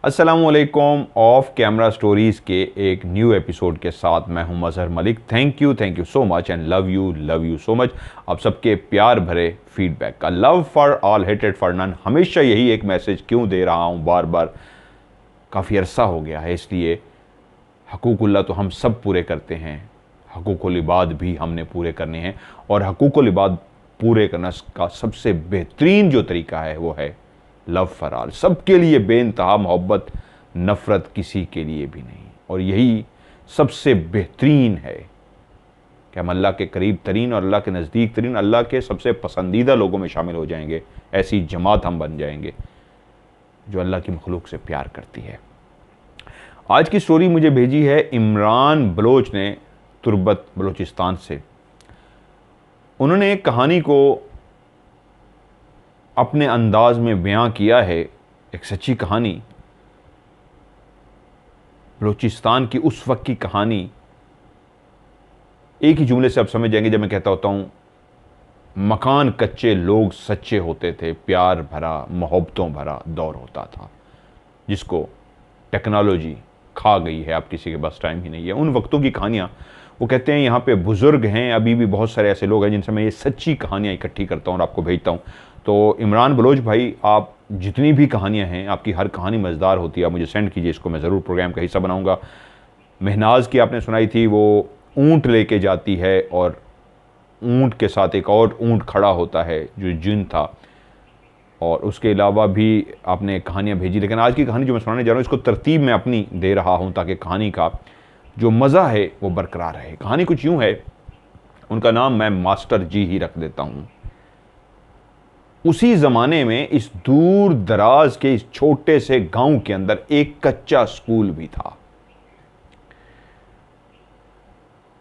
अस्सलामुअलैकुम। Of camera stories के एक न्यू एपिसोड के साथ मैं हूं Mazhar Malik. Thank you so much and love you so much आप सबके प्यार भरे फीडबैक का। Love for all, hated for none. हमेशा यही एक मैसेज क्यों दे रहा हूं बार बार, काफ़ी अरसा हो गया है। इसलिए हकूकुल्लाह तो हम सब पूरे करते हैं, हकूकुल इबाद भी हमने पूरे करने हैं। और हकूकुल इबाद पूरे करना का सबसे बेहतरीन जो तरीका है वो है लव फॉर ऑल। सबके लिए बेइंतहा मोहब्बत, नफ़रत किसी के लिए भी नहीं। और यही सबसे बेहतरीन है कि हम अल्लाह के करीब तरीन और अल्लाह के नज़दीक तरीन, अल्लाह के सबसे पसंदीदा लोगों में शामिल हो जाएंगे। ऐसी जमात हम बन जाएंगे जो अल्लाह की मखलूक से प्यार करती है। आज की स्टोरी मुझे भेजी है इमरान बलोच ने, तुर्बत बलोचिस्तान से। उन्होंने एक कहानी को अपने अंदाज में बयां किया है, एक सच्ची कहानी, बलोचिस्तान की उस वक्त की कहानी। एक ही जुमले से आप समझ जाएंगे जब मैं कहता होता हूँ, मकान कच्चे लोग सच्चे होते थे, प्यार भरा मोहब्बतों भरा दौर होता था जिसको टेक्नोलॉजी खा गई है। आप किसी के पास टाइम ही नहीं है। उन वक्तों की कहानियाँ वो कहते हैं, यहाँ पे बुज़ुर्ग हैं, अभी भी बहुत सारे ऐसे लोग हैं जिनसे मैं ये सच्ची कहानियाँ इकट्ठी करता हूँ और आपको भेजता हूँ। तो इमरान बलोच भाई, आप जितनी भी कहानियाँ हैं, आपकी हर कहानी मज़ेदार होती है, आप मुझे सेंड कीजिए, इसको मैं ज़रूर प्रोग्राम का हिस्सा बनाऊँगा। महनाज की आपने सुनाई थी, वो ऊँट लेके जाती है और ऊँट के साथ एक और ऊँट खड़ा होता है जो जिन था। और उसके अलावा भी आपने कहानियाँ भेजी, लेकिन आज की कहानी जो मैं सुनाने जा रहा हूँ इसको तरतीब मैं अपनी दे रहा हूँ ताकि कहानी का जो मज़ा है वो बरकरार रहे। कहानी कुछ यूँ है, उनका नाम मैं मास्टर जी ही रख देता हूँ। उसी ज़माने में इस दूर दराज के इस छोटे से गांव के अंदर एक कच्चा स्कूल भी था,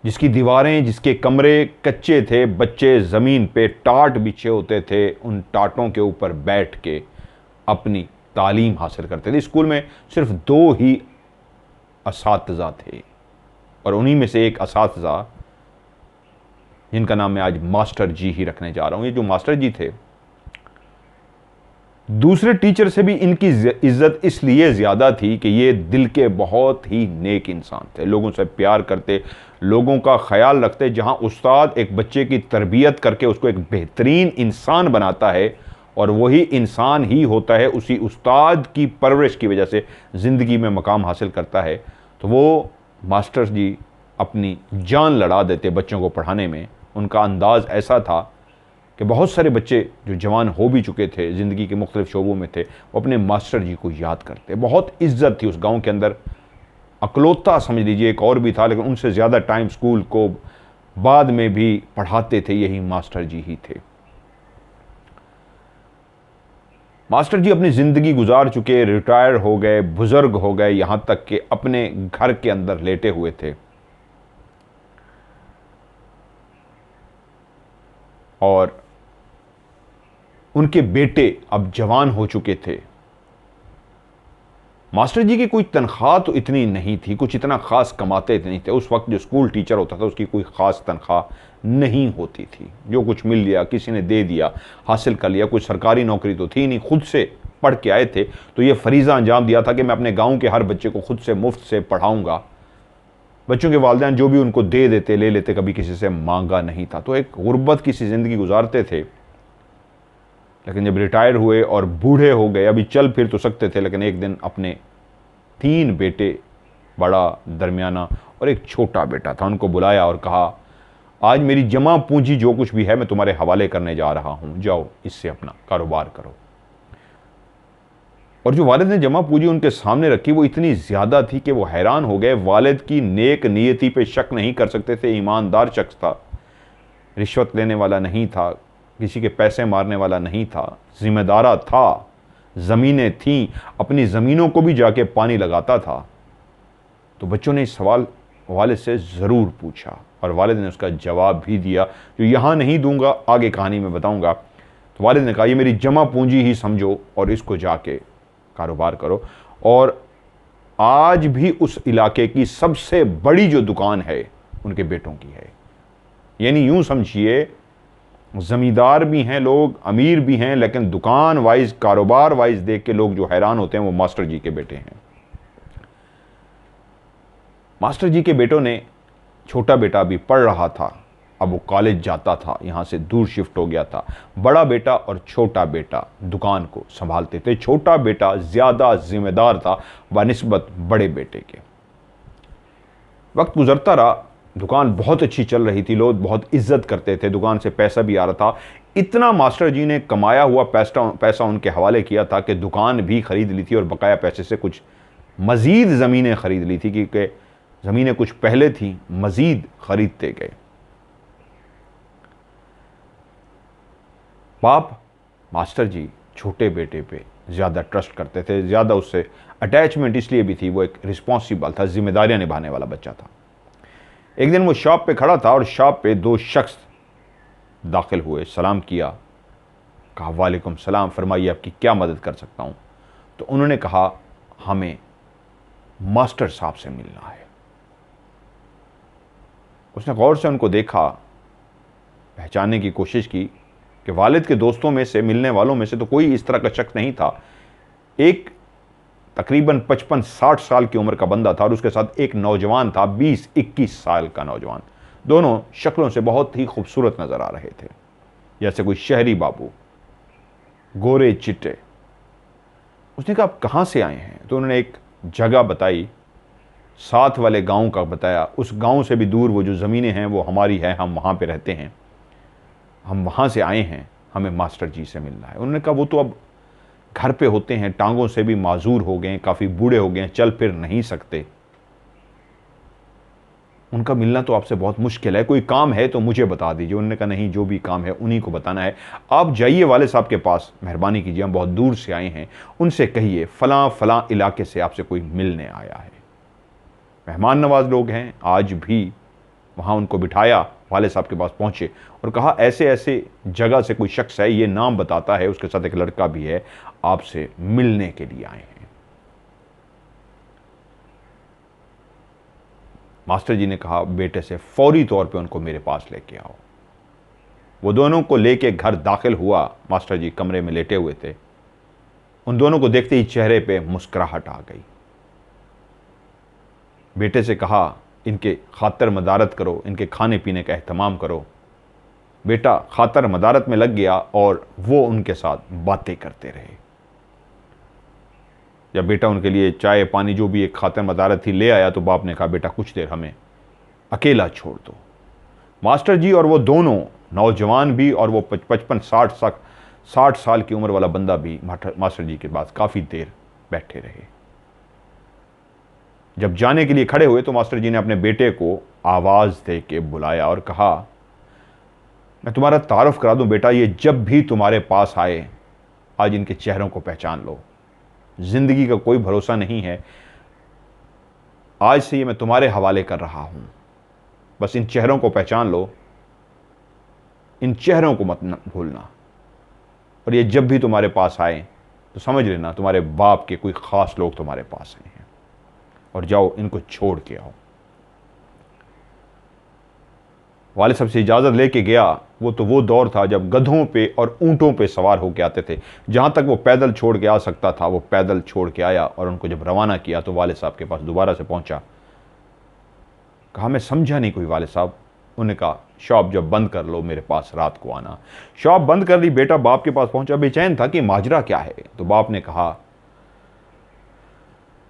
जिसकी दीवारें, जिसके कमरे कच्चे थे। बच्चे ज़मीन पे टाट बिछे होते थे, उन टाटों के ऊपर बैठ के अपनी तालीम हासिल करते थे। स्कूल में सिर्फ 2 ही असातिज़ा थे और उन्हीं में से एक असातिज़ा जिनका नाम मैं आज मास्टर जी ही रखने जा रहा हूँ। ये जो मास्टर जी थे, दूसरे टीचर से भी इनकी इज्जत इसलिए ज़्यादा थी कि ये दिल के बहुत ही नेक इंसान थे, लोगों से प्यार करते, लोगों का ख्याल रखते। जहाँ उस्ताद एक बच्चे की तरबियत करके उसको एक बेहतरीन इंसान बनाता है और वही इंसान ही होता है उसी उस्ताद की परवरिश की वजह से ज़िंदगी में मकाम हासिल करता है, तो वो मास्टर जी अपनी जान लड़ा देते बच्चों को पढ़ाने में। उनका अंदाज़ ऐसा था कि बहुत सारे बच्चे जो जवान हो भी चुके थे, ज़िंदगी के मुख्तलिफ शोबों में थे, वो अपने मास्टर जी को याद करते। बहुत इज्जत थी उस गांव के अंदर। अकलौता समझ लीजिए एक और भी था, लेकिन उनसे ज़्यादा टाइम स्कूल को बाद में भी पढ़ाते थे यही मास्टर जी ही थे। मास्टर जी अपनी ज़िंदगी गुजार चुके, रिटायर हो गए, बुज़ुर्ग हो गए, यहाँ तक कि अपने घर के अंदर लेटे हुए थे। और उनके बेटे अब जवान हो चुके थे। मास्टर जी की कोई तनख्वाह तो इतनी नहीं थी, कुछ इतना ख़ास कमाते नहीं थे। उस वक्त जो स्कूल टीचर होता था उसकी कोई ख़ास तनख्वाह नहीं होती थी, जो कुछ मिल लिया, किसी ने दे दिया, हासिल कर लिया। कुछ सरकारी नौकरी तो थी नहीं, खुद से पढ़ के आए थे, तो ये फरीज़ा अंजाम दिया था कि मैं अपने गाँव के हर बच्चे को खुद से मुफ्त से पढ़ाऊँगा। बच्चों के वालिदैन जो भी उनको दे देते, ले लेते, कभी किसी से मांगा नहीं था। तो एक गुर्बत की सी ज़िंदगी गुजारते थे। लेकिन जब रिटायर हुए और बूढ़े हो गए, अभी चल फिर तो सकते थे, लेकिन एक दिन अपने 3 बेटे, बड़ा, दरमियाना और एक छोटा बेटा था, उनको बुलाया और कहा, आज मेरी जमा पूंजी जो कुछ भी है मैं तुम्हारे हवाले करने जा रहा हूँ, जाओ इससे अपना कारोबार करो। और जो वालिद ने जमा पूंजी उनके सामने रखी वो इतनी ज़्यादा थी कि वो हैरान हो गए। वालिद की नेक नीयती पे शक नहीं कर सकते थे। ईमानदार शख्स था, रिश्वत लेने वाला नहीं था, किसी के पैसे मारने वाला नहीं था, जिम्मेदारा था, ज़मीनें थीं, अपनी ज़मीनों को भी जाके पानी लगाता था। तो बच्चों ने इस सवाल वालिद से ज़रूर पूछा और वालिद ने उसका जवाब भी दिया, जो यहाँ नहीं दूंगा, आगे कहानी में बताऊंगा। तो वालिद ने कहा, ये मेरी जमा पूंजी ही समझो और इसको जाके कारोबार करो। और आज भी उस इलाके की सबसे बड़ी जो दुकान है उनके बेटों की है। यानी यूँ समझिए ज़मींदार भी हैं लोग, अमीर भी हैं, लेकिन दुकान वाइज, कारोबार वाइज देख के लोग जो हैरान होते हैं वो मास्टर जी के बेटे हैं। मास्टर जी के बेटों ने, छोटा बेटा अभी पढ़ रहा था, अब वो कॉलेज जाता था, यहाँ से दूर शिफ्ट हो गया था। बड़ा बेटा और छोटा बेटा दुकान को संभालते थे। छोटा बेटा ज़्यादा जिम्मेदार था बनिस्बत बड़े बेटे के। वक्त गुजरता रहा, दुकान बहुत अच्छी चल रही थी, लोग बहुत इज्जत करते थे, दुकान से पैसा भी आ रहा था। इतना मास्टर जी ने कमाया हुआ पैसा उनके हवाले किया था कि दुकान भी खरीद ली थी और बकाया पैसे से कुछ मज़ीद ज़मीनें खरीद ली थी, क्योंकि ज़मीनें कुछ पहले थी, मज़ीद खरीदते गए। बाप मास्टर जी छोटे बेटे पे ज़्यादा ट्रस्ट करते थे, ज़्यादा उससे अटैचमेंट इसलिए भी थी, वो एक रिस्पॉन्सिबल था, जिम्मेदारियां निभाने वाला बच्चा था। एक दिन वो शॉप पे खड़ा था और शॉप पे दो शख्स दाखिल हुए, सलाम किया, कहा वालेकुम सलाम, फरमाइए आपकी क्या मदद कर सकता हूँ। तो उन्होंने कहा हमें मास्टर साहब से मिलना है। उसने गौर से उनको देखा, पहचानने की कोशिश की कि वालिद के दोस्तों में से, मिलने वालों में से तो कोई इस तरह का शख्स नहीं था। एक तकरीबन 55-60 साल की उम्र का बंदा था और उसके साथ एक नौजवान था, 20-21 साल का नौजवान। दोनों शक्लों से बहुत ही खूबसूरत नज़र आ रहे थे, जैसे कोई शहरी बाबू, गोरे चिट्टे। उसने कहा आप कहाँ से आए हैं? तो उन्होंने एक जगह बताई, साथ वाले गांव का बताया। उस गांव से भी दूर वो जो ज़मीनें हैं वो हमारी है, हम वहाँ पे रहते हैं, हम वहाँ से आए हैं, हमें मास्टर जी से मिलना है। उन्होंने कहा वो तो अब घर पे होते हैं, टांगों से भी माजूर हो गए, काफ़ी बूढ़े हो गए, चल फिर नहीं सकते, उनका मिलना तो आपसे बहुत मुश्किल है, कोई काम है तो मुझे बता दीजिए। उन्होंने कहा नहीं, जो भी काम है उन्हीं को बताना है, आप जाइए वाले साहब के पास, मेहरबानी कीजिए, हम बहुत दूर से आए हैं, उनसे कहिए फ़लाँ फ़लाँ इलाके से आपसे कोई मिलने आया है। मेहमान नवाज लोग हैं, आज भी वहाँ उनको बिठाया, वाले साहब के पास पहुँचे और कहा ऐसे ऐसे जगह से कोई शख्स है, ये नाम बताता है, उसके साथ एक लड़का भी है, आपसे मिलने के लिए आए हैं। मास्टर जी ने कहा बेटे से फौरी तौर पे उनको मेरे पास लेके आओ। वो दोनों को लेके घर दाखिल हुआ। मास्टर जी कमरे में लेटे हुए थे। उन दोनों को देखते ही चेहरे पे मुस्कुराहट आ गई। बेटे से कहा इनके खातर मदारत करो, इनके खाने पीने का एहतमाम करो। बेटा खातर मदारत में लग गया और वो उनके साथ बातें करते रहे। जब बेटा उनके लिए चाय पानी जो भी एक खातर मदारत थी ले आया तो बाप ने कहा बेटा कुछ देर हमें अकेला छोड़ दो। मास्टर जी और वो दोनों नौजवान भी और वो 55-60 साल की उम्र वाला बंदा भी मास्टर जी के पास काफ़ी देर बैठे रहे। जब जाने के लिए खड़े हुए तो मास्टर जी ने अपने बेटे को आवाज़ दे के बुलाया और कहा मैं तुम्हारा तारुफ करा दूं बेटा, ये जब भी तुम्हारे पास आए आज इनके चेहरों को पहचान लो। जिंदगी का कोई भरोसा नहीं है, आज से ये मैं तुम्हारे हवाले कर रहा हूं, बस इन चेहरों को पहचान लो, इन चेहरों को मत भूलना, और ये जब भी तुम्हारे पास आए तो समझ लेना तुम्हारे बाप के कोई ख़ास लोग तुम्हारे पास आए हैं, और जाओ इनको छोड़ के आओ। वाले साहब से इजाज़त लेके गया। वो दौर था जब गधों पे और ऊँटों पे सवार होके आते थे, जहाँ तक वो पैदल छोड़ के आ सकता था वो पैदल छोड़ के आया, और उनको जब रवाना किया तो वाले साहब के पास दोबारा से पहुँचा। कहा मैं समझा नहीं कोई वाले साहब। उन्होंने कहा शॉप जब बंद कर लो मेरे पास रात को आना। शॉप बंद कर ली, बेटा बाप के पास पहुँचा, बेचैन था कि माजरा क्या है। तो बाप ने कहा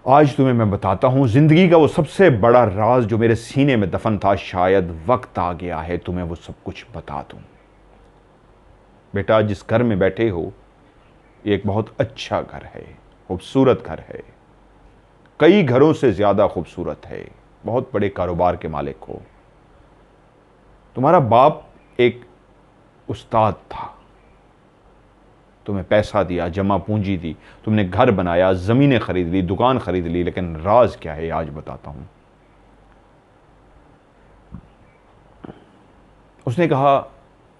आज तुम्हें मैं बताता हूं जिंदगी का वो सबसे बड़ा राज जो मेरे सीने में दफन था, शायद वक्त आ गया है तुम्हें वो सब कुछ बता दूं। बेटा जिस घर में बैठे हो ये एक बहुत अच्छा घर है, खूबसूरत घर है, कई घरों से ज्यादा खूबसूरत है, बहुत बड़े कारोबार के मालिक हो। तुम्हारा बाप एक उस्ताद था, तुम्हें पैसा दिया, जमा पूंजी दी, तुमने घर बनाया, ज़मीनें खरीद ली, दुकान खरीद ली, लेकिन राज क्या है आज बताता हूं। उसने कहा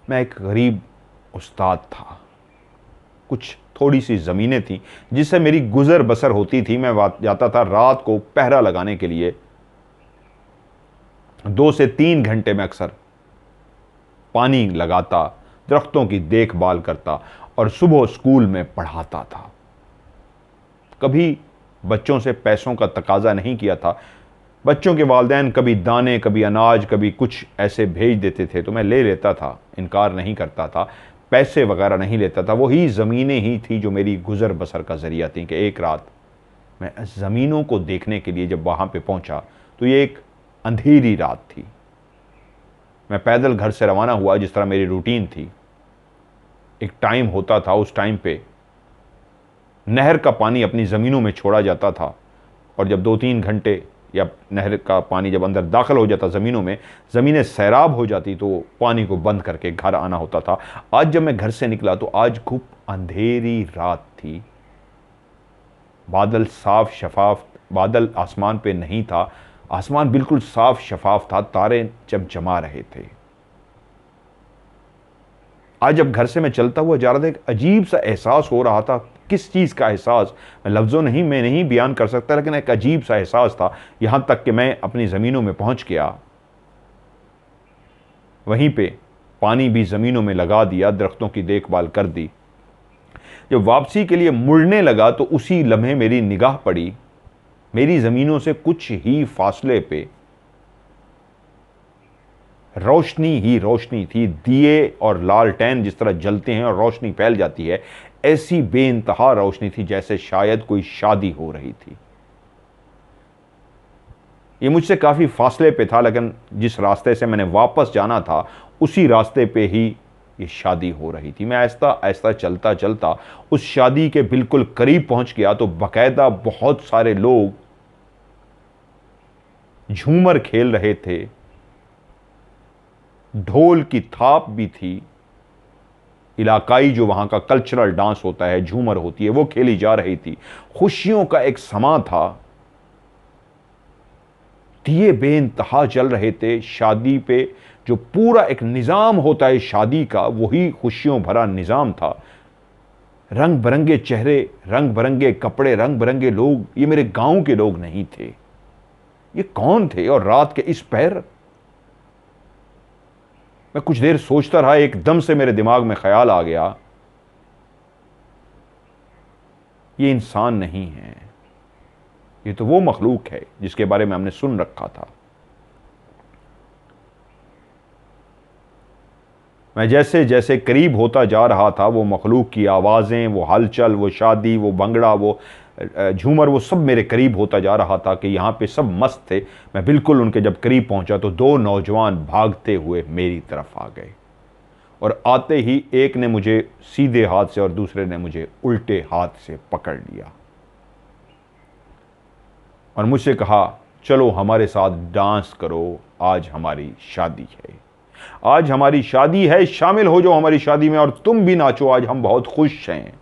मैं एक गरीब उस्ताद था, कुछ थोड़ी सी ज़मीनें थी जिससे मेरी गुजर बसर होती थी। मैं जाता था रात को पहरा लगाने के लिए, 2 से 3 घंटे में अक्सर पानी लगाता, दरख्तों की देखभाल करता और सुबह स्कूल में पढ़ाता था। कभी बच्चों से पैसों का तकाजा नहीं किया था। बच्चों के वालिदैन कभी दाने, कभी अनाज, कभी कुछ ऐसे भेज देते थे तो मैं ले लेता था, इनकार नहीं करता था। पैसे वगैरह नहीं लेता था। वही ज़मीनें ही थी जो मेरी गुज़र बसर का ज़रिया थी। कि एक रात मैं ज़मीनों को देखने के लिए जब वहाँ पे पहुँचा तो ये एक अंधेरी रात थी। मैं पैदल घर से रवाना हुआ, जिस तरह मेरी रूटीन थी। एक टाइम होता था, उस टाइम पे नहर का पानी अपनी ज़मीनों में छोड़ा जाता था और जब 2-3 घंटे या नहर का पानी जब अंदर दाखिल हो जाता ज़मीनों में, ज़मीनें सैराब हो जाती तो पानी को बंद करके घर आना होता था। आज जब मैं घर से निकला तो आज खूब अंधेरी रात थी। बादल साफ शफाफ, बादल आसमान पे नहीं था, आसमान बिल्कुल साफ शफाफ था, तारे चमचमा रहे थे। आज जब घर से मैं चलता हुआ जा रहा था, एक अजीब सा एहसास हो रहा था। किस चीज़ का एहसास मैं लफ्ज़ों में नहीं बयान कर सकता, लेकिन एक अजीब सा एहसास था। यहां तक कि मैं अपनी ज़मीनों में पहुंच गया, वहीं पे पानी भी ज़मीनों में लगा दिया, दरख्तों की देखभाल कर दी। जब वापसी के लिए मुड़ने लगा तो उसी लम्हे मेरी निगाह पड़ी, मेरी ज़मीनों से कुछ ही फासले पे रोशनी ही रोशनी थी। दिए और लालटेन जिस तरह जलते हैं और रोशनी फैल जाती है, ऐसी बेइंतहा रोशनी थी जैसे शायद कोई शादी हो रही थी। ये मुझसे काफ़ी फासले पे था, लेकिन जिस रास्ते से मैंने वापस जाना था उसी रास्ते पे ही ये शादी हो रही थी। मैं आहिस्ता आहिस्ता चलता चलता उस शादी के बिल्कुल करीब पहुंच गया तो बाकायदा बहुत सारे लोग झूमर खेल रहे थे, ढोल की थाप भी थी, इलाकाई जो वहां का कल्चरल डांस होता है, झूमर होती है, वो खेली जा रही थी। खुशियों का एक समा था, दिए बेइंतहा जल रहे थे। शादी पे जो पूरा एक निज़ाम होता है शादी का, वही खुशियों भरा निज़ाम था। रंग बिरंगे चेहरे, रंग बिरंगे कपड़े, रंग बिरंगे लोग। ये मेरे गांव के लोग नहीं थे। ये कौन थे? और रात के इस पहर? मैं कुछ देर सोचता रहा, एकदम से मेरे दिमाग में ख्याल आ गया, ये इंसान नहीं है, ये तो वो मखलूक है जिसके बारे में हमने सुन रखा था। मैं जैसे जैसे करीब होता जा रहा था, वो मखलूक की आवाज़ें, वो हलचल, वो शादी, वो भंगड़ा, वो झूमर, वो सब मेरे करीब होता जा रहा था कि यहाँ पे सब मस्त थे। मैं बिल्कुल उनके जब करीब पहुँचा तो 2 नौजवान भागते हुए मेरी तरफ आ गए और आते ही एक ने मुझे सीधे हाथ से और दूसरे ने मुझे उल्टे हाथ से पकड़ लिया और मुझसे कहा, चलो हमारे साथ डांस करो, आज हमारी शादी है, आज हमारी शादी है, शामिल हो जाओ हमारी शादी में और तुम भी नाचो, आज हम बहुत खुश हैं।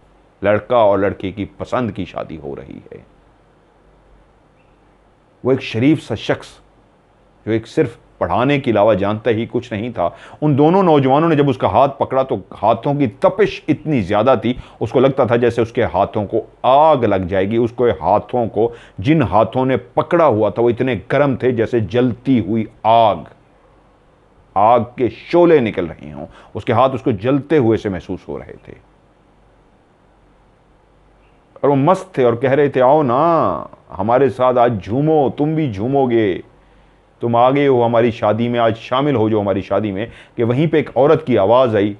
लड़का और लड़की की पसंद की शादी हो रही है। वो एक शरीफ सा शख्स जो एक सिर्फ पढ़ाने के अलावा जानता ही कुछ नहीं था, उन दोनों नौजवानों ने जब उसका हाथ पकड़ा तो हाथों की तपिश इतनी ज्यादा थी, उसको लगता था जैसे उसके हाथों को आग लग जाएगी। उसको हाथों को, जिन हाथों ने पकड़ा हुआ था, वो इतने गर्म थे जैसे जलती हुई आग, आग के शोले निकल रहे हों। उसके हाथ उसको जलते हुए से महसूस हो रहे थे और वो मस्त थे और कह रहे थे, आओ ना हमारे साथ आज झूमो, तुम भी झूमोगे, तुम आ गए हो हमारी शादी में, आज शामिल हो जाओ हमारी शादी में। कि वहीं पे एक औरत की आवाज़ आई,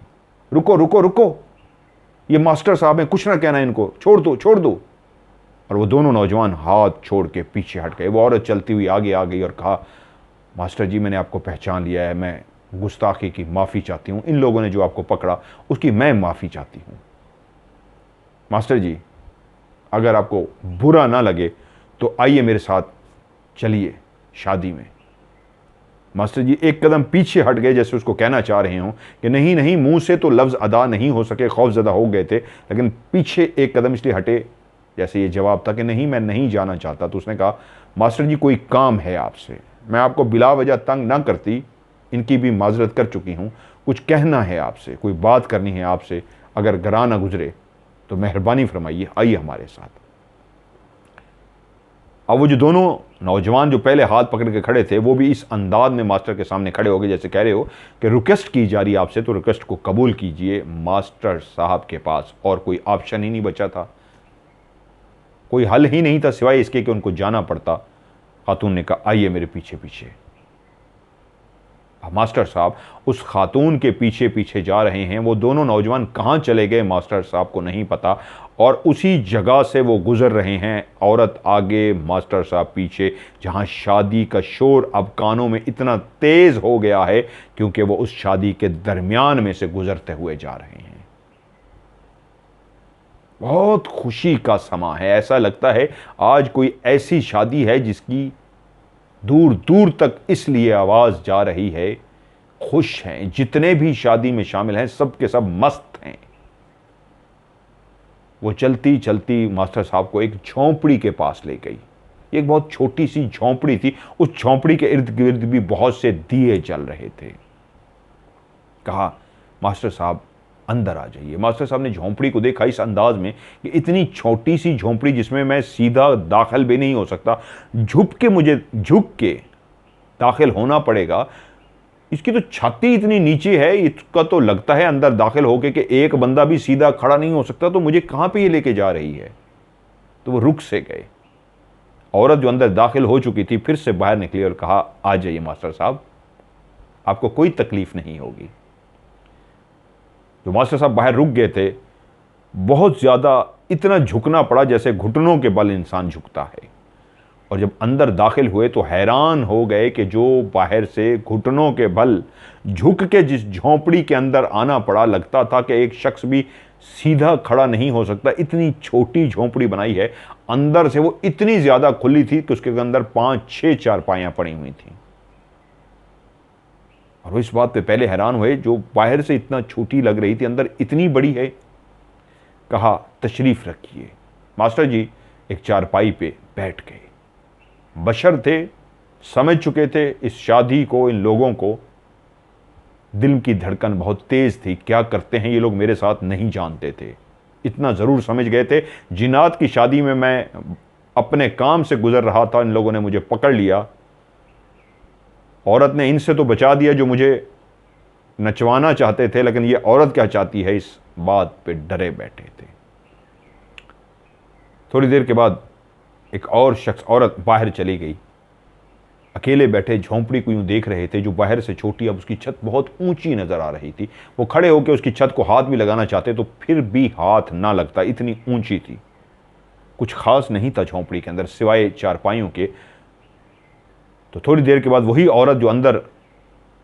रुको रुको रुको, ये मास्टर साहब हैं, कुछ ना कहना इनको, छोड़ दो छोड़ दो। और वो दोनों नौजवान हाथ छोड़ के पीछे हट गए। वो औरत चलती हुई आगे आ गई और कहा, मास्टर जी मैंने आपको पहचान लिया है, मैं गुस्ताखी की माफ़ी चाहती हूँ, इन लोगों ने जो आपको पकड़ा उसकी मैं माफ़ी चाहती हूँ। मास्टर जी अगर आपको बुरा ना लगे तो आइए मेरे साथ चलिए शादी में। मास्टर जी एक कदम पीछे हट गए, जैसे उसको कहना चाह रहे हों कि नहीं नहीं, मुंह से तो लफ्ज़ अदा नहीं हो सके, खौफज़दा हो गए थे, लेकिन पीछे एक कदम इसलिए हटे जैसे ये जवाब था कि नहीं मैं नहीं जाना चाहता। तो उसने कहा, मास्टर जी कोई काम है आपसे, मैं आपको बिला वजह तंग ना करती, इनकी भी माजरत कर चुकी हूँ, कुछ कहना है आपसे, कोई बात करनी है आपसे, अगर गरा ना गुजरे तो मेहरबानी फरमाइए, आइए हमारे साथ। अब वो जो दोनों नौजवान जो पहले हाथ पकड़ के खड़े थे वो भी इस अंदाज में मास्टर के सामने खड़े हो गए जैसे कह रहे हो कि रिक्वेस्ट की जा रही है आपसे, तो रिक्वेस्ट को कबूल कीजिए। मास्टर साहब के पास और कोई ऑप्शन ही नहीं बचा था, कोई हल ही नहीं था सिवाय इसके कि उनको जाना पड़ता। खातून ने कहा आइए मेरे पीछे पीछे। मास्टर साहब उस खातून के पीछे पीछे जा रहे हैं। वो दोनों नौजवान कहाँ चले गए मास्टर साहब को नहीं पता, और उसी जगह से वो गुजर रहे हैं, औरत आगे मास्टर साहब पीछे, जहां शादी का शोर अब कानों में इतना तेज हो गया है क्योंकि वो उस शादी के दरमियान में से गुजरते हुए जा रहे हैं। बहुत खुशी का समा है, ऐसा लगता है आज कोई ऐसी शादी है जिसकी दूर दूर तक इसलिए आवाज जा रही है, खुश हैं, जितने भी शादी में शामिल हैं सब के सब मस्त हैं। वो चलती चलती मास्टर साहब को एक झोंपड़ी के पास ले गई। एक बहुत छोटी सी झोंपड़ी थी, उस झोंपड़ी के इर्द गिर्द भी बहुत से दिए जल रहे थे। कहा मास्टर साहब अंदर आ जाइए। मास्टर साहब ने झोंपड़ी को देखा इस अंदाज में कि इतनी छोटी सी झोंपड़ी जिसमें मैं सीधा दाखिल भी नहीं हो सकता, मुझे झुक के दाखिल होना पड़ेगा। इसकी तो छाती इतनी नीचे है, इसका तो लगता है अंदर दाखिल होके कि एक बंदा भी सीधा खड़ा नहीं हो सकता, तो मुझे कहां पे ये लेके जा रही है। तो वो रुक से गए। औरत जो अंदर दाखिल हो चुकी थी फिर से बाहर निकली और कहा आ जाइए मास्टर साहब, आपको कोई तकलीफ नहीं होगी। जो मास्टर साहब बाहर रुक गए थे, बहुत ज्यादा इतना झुकना पड़ा जैसे घुटनों के बल इंसान झुकता है। और जब अंदर दाखिल हुए तो हैरान हो गए कि जो बाहर से घुटनों के बल झुक के जिस झोंपड़ी के अंदर आना पड़ा, लगता था कि एक शख्स भी सीधा खड़ा नहीं हो सकता। इतनी छोटी झोंपड़ी बनाई है, अंदर से वो इतनी ज्यादा खुली थी कि उसके अंदर 5-6 चारपाइयां पड़ी हुई थी। और वो इस बात पे पहले हैरान हुए, जो बाहर से इतना छोटी लग रही थी अंदर इतनी बड़ी है। कहा तशरीफ रखिए। मास्टर जी एक चारपाई पे बैठ गए। बशर थे, समझ चुके थे इस शादी को, इन लोगों को। दिल की धड़कन बहुत तेज थी, क्या करते हैं ये लोग मेरे साथ नहीं जानते थे। इतना जरूर समझ गए थे, जिन्नात की शादी में मैं अपने काम से गुजर रहा था, इन लोगों ने मुझे पकड़ लिया। औरत ने इनसे तो बचा दिया जो मुझे नचवाना चाहते थे, लेकिन ये औरत क्या चाहती है इस बात पे डरे बैठे थे। थोड़ी देर के बाद एक और शख्स, औरत बाहर चली गई। अकेले बैठे झोंपड़ी को यूं देख रहे थे जो बाहर से छोटी, अब उसकी छत बहुत ऊंची नजर आ रही थी। वो खड़े होकर उसकी छत को हाथ भी लगाना चाहते तो फिर भी हाथ ना लगता, इतनी ऊंची थी। कुछ खास नहीं था झोंपड़ी के अंदर सिवाय चारपाइयों के। तो थोड़ी देर के बाद वही औरत जो अंदर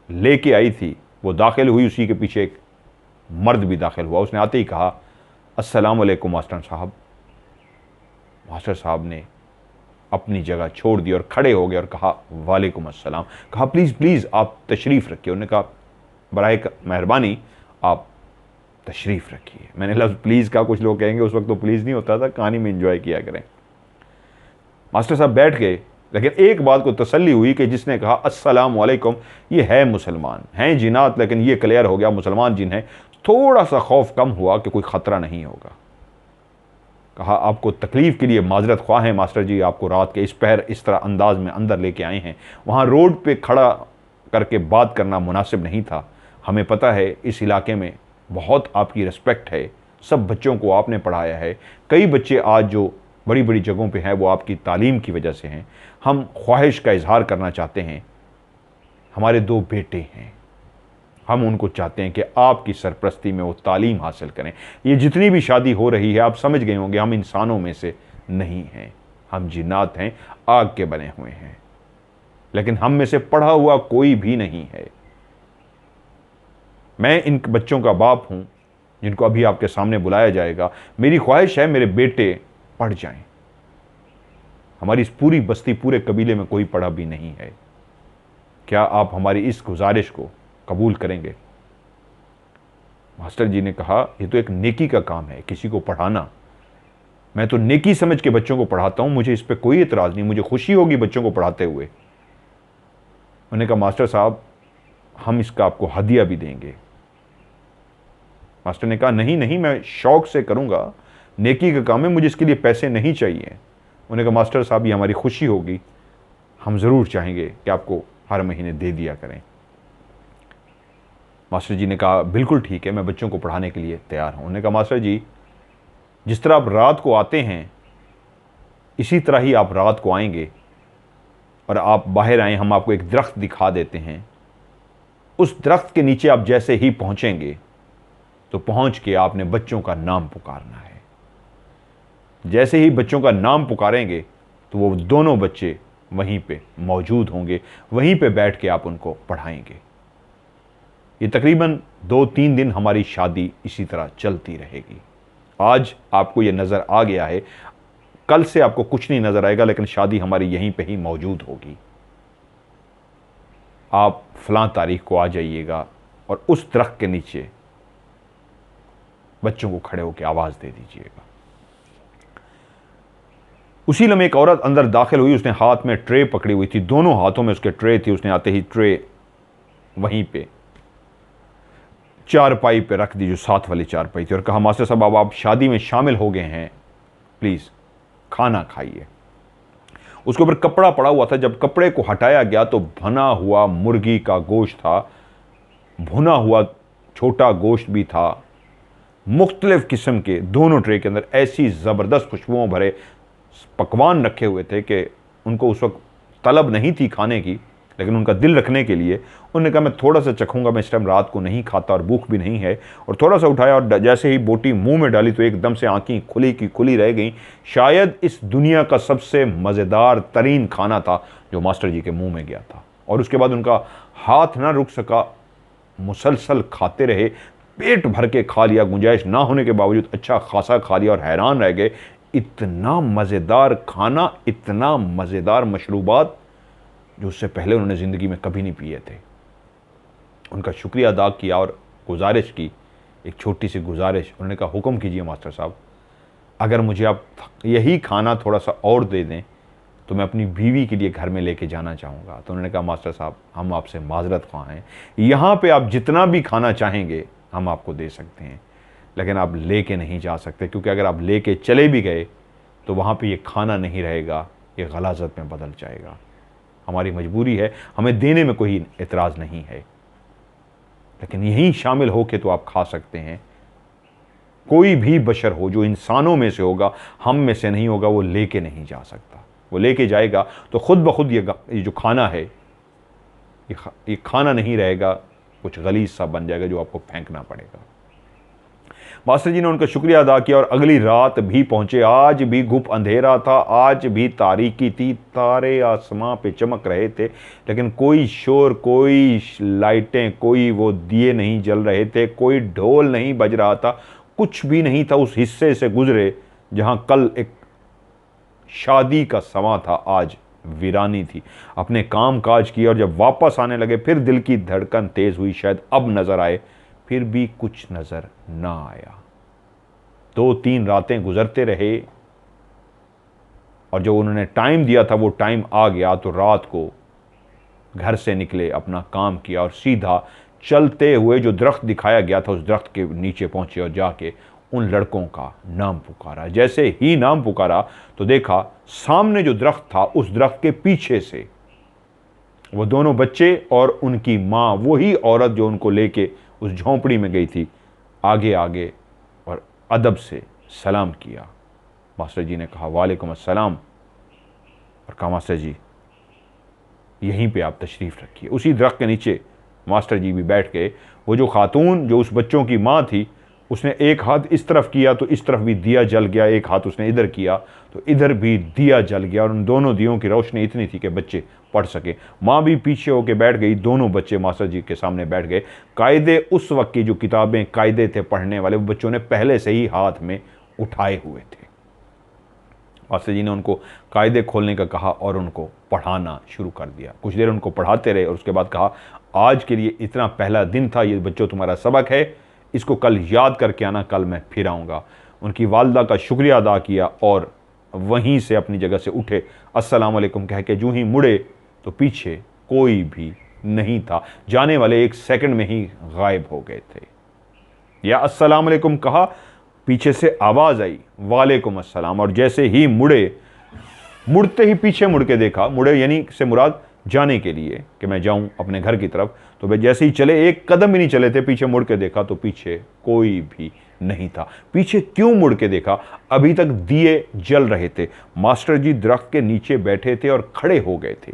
लेके आई थी वो दाखिल हुई, उसी के पीछे एक मर्द भी दाखिल हुआ। उसने आते ही कहा अस्सलाम वालेकुम मास्टर साहब। मास्टर साहब ने अपनी जगह छोड़ दी और खड़े हो गए और कहा वालेकुम अस्सलाम। कहा प्लीज़ प्लीज़ आप तशरीफ़ रखिए। उन्होंने कहा बराए मेहरबानी आप तशरीफ़ रखिए। मैंने लफ्ज़ प्लीज़ का, कुछ लोग कहेंगे उस वक्त तो प्लीज़ नहीं होता था, कहानी में इंजॉय किया करें। मास्टर साहब बैठ गए, लेकिन एक बात को तसल्ली हुई कि जिसने कहा अस्सलाम वालेकुम ये है मुसलमान, हैं जिनात, लेकिन ये क्लियर हो गया मुसलमान जिन है। थोड़ा सा खौफ कम हुआ कि कोई ख़तरा नहीं होगा। कहा आपको तकलीफ़ के लिए माजरत ख्वाह हैं मास्टर जी, आपको रात के इस पहर इस तरह अंदाज में अंदर लेके आए हैं। वहाँ रोड पे खड़ा करके बात करना मुनासिब नहीं था। हमें पता है इस इलाके में बहुत आपकी रिस्पेक्ट है, सब बच्चों को आपने पढ़ाया है। कई बच्चे आज जो बड़ी बड़ी जगहों पे हैं वो आपकी तालीम की वजह से हैं। हम ख्वाहिश का इजहार करना चाहते हैं, हमारे 2 बेटे हैं, हम उनको चाहते हैं कि आपकी सरपरस्ती में वो तालीम हासिल करें। ये जितनी भी शादी हो रही है आप समझ गए होंगे हम इंसानों में से नहीं हैं, हम जिन्नात हैं, आग के बने हुए हैं, लेकिन हम में से पढ़ा हुआ कोई भी नहीं है। मैं इन बच्चों का बाप हूं जिनको अभी आपके सामने बुलाया जाएगा। मेरी ख्वाहिश है मेरे बेटे पढ़ जाएं। हमारी इस पूरी बस्ती, पूरे कबीले में कोई पढ़ा भी नहीं है। क्या आप हमारी इस गुजारिश को कबूल करेंगे? मास्टर जी ने कहा ये तो एक नेकी का काम है, किसी को पढ़ाना। मैं तो नेकी समझ के बच्चों को पढ़ाता हूं, मुझे इस पर कोई एतराज़ नहीं, मुझे खुशी होगी बच्चों को पढ़ाते हुए। उन्होंने कहा मास्टर साहब हम इसका आपको हदिया भी देंगे। मास्टर ने कहा नहीं नहीं, मैं शौक से करूंगा, नेकी का काम है, मुझे इसके लिए पैसे नहीं चाहिए। उन्होंने कहा मास्टर साहब ये हमारी खुशी होगी, हम ज़रूर चाहेंगे कि आपको हर महीने दे दिया करें। मास्टर जी ने कहा बिल्कुल ठीक है, मैं बच्चों को पढ़ाने के लिए तैयार हूँ। उन्होंने कहा मास्टर जी जिस तरह आप रात को आते हैं इसी तरह ही आप रात को आएंगे और आप बाहर आए, हम आपको एक दरख्त दिखा देते हैं, उस दरख्त के नीचे आप जैसे ही पहुंचेंगे तो पहुंच के आपने बच्चों का नाम पुकारना है। जैसे ही बच्चों का नाम पुकारेंगे तो वो दोनों बच्चे वहीं पे मौजूद होंगे, वहीं पे बैठ के आप उनको पढ़ाएंगे। ये तकरीबन 2-3 दिन हमारी शादी इसी तरह चलती रहेगी। आज आपको ये नज़र आ गया है, कल से आपको कुछ नहीं नज़र आएगा, लेकिन शादी हमारी यहीं पे ही मौजूद होगी। आप फलां तारीख को आ जाइएगा और उस दरख्त के नीचे बच्चों को खड़े होकर आवाज़ दे दीजिएगा। उसी लम्हे एक औरत अंदर दाखिल हुई, उसने हाथ में ट्रे पकड़ी हुई थी, दोनों हाथों में उसके ट्रे थी। उसने आते ही ट्रे वहीं पे चारपाई पे रख दी, जो साथ वाली चारपाई थी, और कहा मास्टर साहब अब आप शादी में शामिल हो गए हैं, प्लीज़ खाना खाइए। उसके ऊपर कपड़ा पड़ा हुआ था, जब कपड़े को हटाया गया तो भुना हुआ मुर्गी का गोश्त था, भुना हुआ छोटा गोश्त भी था, मुख्तलिफ किस्म के दोनों ट्रे के अंदर ऐसी ज़बरदस्त खुशबुओं भरे पकवान रखे हुए थे कि उनको उस वक्त तलब नहीं थी खाने की, लेकिन उनका दिल रखने के लिए उन्होंने कहा मैं थोड़ा सा चखूंगा, मैं इस टाइम रात को नहीं खाता और भूख भी नहीं है। और थोड़ा सा उठाया और जैसे ही बोटी मुंह में डाली तो एकदम से आंखें खुली की खुली रह गई। शायद इस दुनिया का सबसे मज़ेदार तरीन खाना था जो मास्टर जी के मुंह में गया था। और उसके बाद उनका हाथ ना रुक सका, मुसलसल खाते रहे, पेट भर के खा लिया, गुंजाइश ना होने के बावजूद अच्छा खासा खा लिया और हैरान रह गए। इतना मज़ेदार खाना, इतना मज़ेदार मशरूबात जो उससे पहले उन्होंने ज़िंदगी में कभी नहीं पिए थे। उनका शुक्रिया अदा किया और गुजारिश की, एक छोटी सी गुजारिश। उन्होंने कहा हुक्म कीजिए मास्टर साहब, अगर मुझे आप यही खाना थोड़ा सा और दे दें तो मैं अपनी बीवी के लिए घर में लेके जाना चाहूँगा। तो उन्होंने कहा मास्टर साहब हम आपसे माजरत ख्वाह हैं, यहाँ पे आप जितना भी खाना चाहेंगे हम आपको दे सकते हैं, लेकिन आप लेके नहीं जा सकते, क्योंकि अगर आप लेके चले भी गए तो वहाँ पे ये खाना नहीं रहेगा, ये गलाज़त में बदल जाएगा। हमारी मजबूरी है, हमें देने में कोई एतराज़ नहीं है, लेकिन यहीं शामिल होके तो आप खा सकते हैं। कोई भी बशर हो जो इंसानों में से होगा, हम में से नहीं होगा, वो लेके नहीं जा सकता। वो लेके जाएगा तो खुद ब खुद ये जो खाना है ये खाना नहीं रहेगा, कुछ गलीज़ सा बन जाएगा जो आपको फेंकना पड़ेगा। मास्टर जी ने उनका शुक्रिया अदा किया और अगली रात भी पहुंचे। आज भी घुप अंधेरा था, आज भी तारीकी थी, तारे आसमां पे चमक रहे थे, लेकिन कोई शोर, कोई लाइटें, कोई वो दिए नहीं जल रहे थे, कोई ढोल नहीं बज रहा था, कुछ भी नहीं था। उस हिस्से से गुजरे जहां कल एक शादी का समा था, आज वीरानी थी। अपने काम काज किया और जब वापस आने लगे फिर दिल की धड़कन तेज हुई, शायद अब नजर आए, फिर भी कुछ नजर ना आया। 2-3 रातें गुजरते रहे और जो उन्होंने टाइम दिया था वो टाइम आ गया, तो रात को घर से निकले, अपना काम किया और सीधा चलते हुए जो दरख्त दिखाया गया था उस दरख्त के नीचे पहुंचे और जाके उन लड़कों का नाम पुकारा। जैसे ही नाम पुकारा तो देखा सामने जो दरख्त था उस दरख्त के पीछे से वो दोनों बच्चे और उनकी माँ, वही औरत जो उनको लेके उस झोंपड़ी में गई थी, आगे आगे और अदब से सलाम किया। मास्टर जी ने कहा वालेकुम अस्सलाम, और कहा मास्टर जी यहीं पे आप तशरीफ़ रखिए। उसी दरख्त के नीचे मास्टर जी भी बैठ गए। वो जो खातून जो उस बच्चों की माँ थी, उसने एक हाथ इस तरफ किया तो इस तरफ भी दिया जल गया, एक हाथ उसने इधर किया तो इधर भी दिया जल गया, और उन दोनों दियों की रोशनी इतनी थी कि बच्चे पढ़ सके। माँ भी पीछे होके बैठ गई, दोनों बच्चे मास्टर जी के सामने बैठ गए। कायदे उस वक्त की जो किताबें कायदे थे पढ़ने वाले, वो बच्चों ने पहले से ही हाथ में उठाए हुए थे। मास्टर जी ने उनको कायदे खोलने का कहा और उनको पढ़ाना शुरू कर दिया। कुछ देर उनको पढ़ाते रहे और उसके बाद कहा आज के लिए इतना पहला दिन था, ये बच्चों तुम्हारा सबक है, इसको कल याद करके आना, कल मैं फिर आऊँगा। उनकी वालदा का शुक्रिया अदा किया और वहीं से अपनी जगह से उठे, अस्सलाम वालेकुम कह के जूँ ही मुड़े तो पीछे कोई भी नहीं था। जाने वाले 1 सेकंड में ही गायब हो गए थे। या अस्सलाम वालेकुम कहा, पीछे से आवाज़ आई वालेकुम अस्सलाम, और जैसे ही मुड़े मुड़ते ही पीछे मुड़ के देखा, मुड़े यानी से मुराद जाने के लिए कि मैं जाऊं अपने घर की तरफ, तो वे जैसे ही चले, एक कदम भी नहीं चले थे, पीछे मुड़ के देखा तो पीछे कोई भी नहीं था। पीछे क्यों मुड़ के देखा? अभी तक दिए जल रहे थे। मास्टर जी दरख्त के नीचे बैठे थे और खड़े हो गए थे,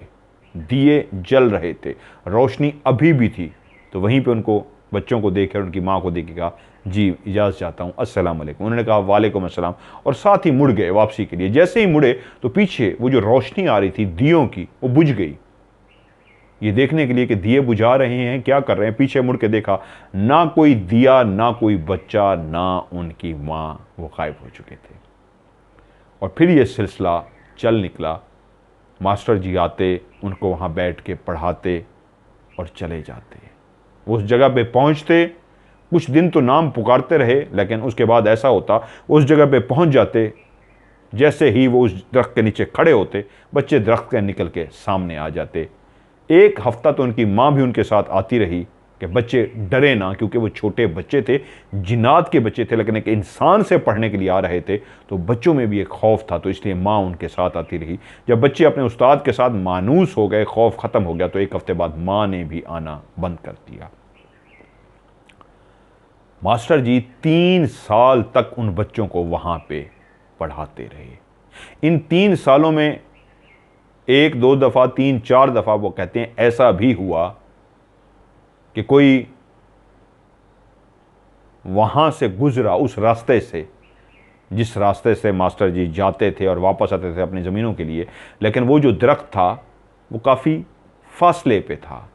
दिए जल रहे थे, रोशनी अभी भी थी। तो वहीं पे उनको, बच्चों को देखे और उनकी माँ को देखे कहा, जी इजाज़त चाहता हूँ, अस्सलाम वालेकुम। उन्होंने कहा वालेकुम अस्सलाम, और साथ ही मुड़ गए वापसी के लिए। जैसे ही मुड़े तो पीछे वो जो रोशनी आ रही थी दियों की, वो बुझ गई। ये देखने के लिए कि दिए बुझा रहे हैं, क्या कर रहे हैं, पीछे मुड़ के देखा, ना कोई दिया, ना कोई बच्चा, ना उनकी माँ, वो गायब हो चुके थे। और फिर ये सिलसिला चल निकला। मास्टर जी आते, उनको वहाँ बैठ के पढ़ाते और चले जाते। उस जगह पे पहुँचते, कुछ दिन तो नाम पुकारते रहे, लेकिन उसके बाद ऐसा होता, उस जगह पे पहुँच जाते, जैसे ही वो उस दरख्त के नीचे खड़े होते, बच्चे दरख्त के निकल के सामने आ जाते। एक हफ्ता तो उनकी माँ भी उनके साथ आती रही कि बच्चे डरे ना, क्योंकि वो छोटे बच्चे थे, जिन्नात के बच्चे थे, लेकिन एक इंसान से पढ़ने के लिए आ रहे थे, तो बच्चों में भी एक खौफ था, तो इसलिए माँ उनके साथ आती रही। जब बच्चे अपने उस्ताद के साथ मानूस हो गए, खौफ ख़त्म हो गया, तो एक हफ्ते बाद माँ ने भी आना बंद कर दिया। मास्टर जी 3 साल तक उन बच्चों को वहाँ पे पढ़ाते रहे। इन 3 सालों में 1-2 दफ़ा, 3-4 दफ़ा वो कहते हैं ऐसा भी हुआ कि कोई वहाँ से गुज़रा, उस रास्ते से, जिस रास्ते से मास्टर जी जाते थे और वापस आते थे अपनी ज़मीनों के लिए, लेकिन वो जो दरख्त था वो काफ़ी फासले पे था।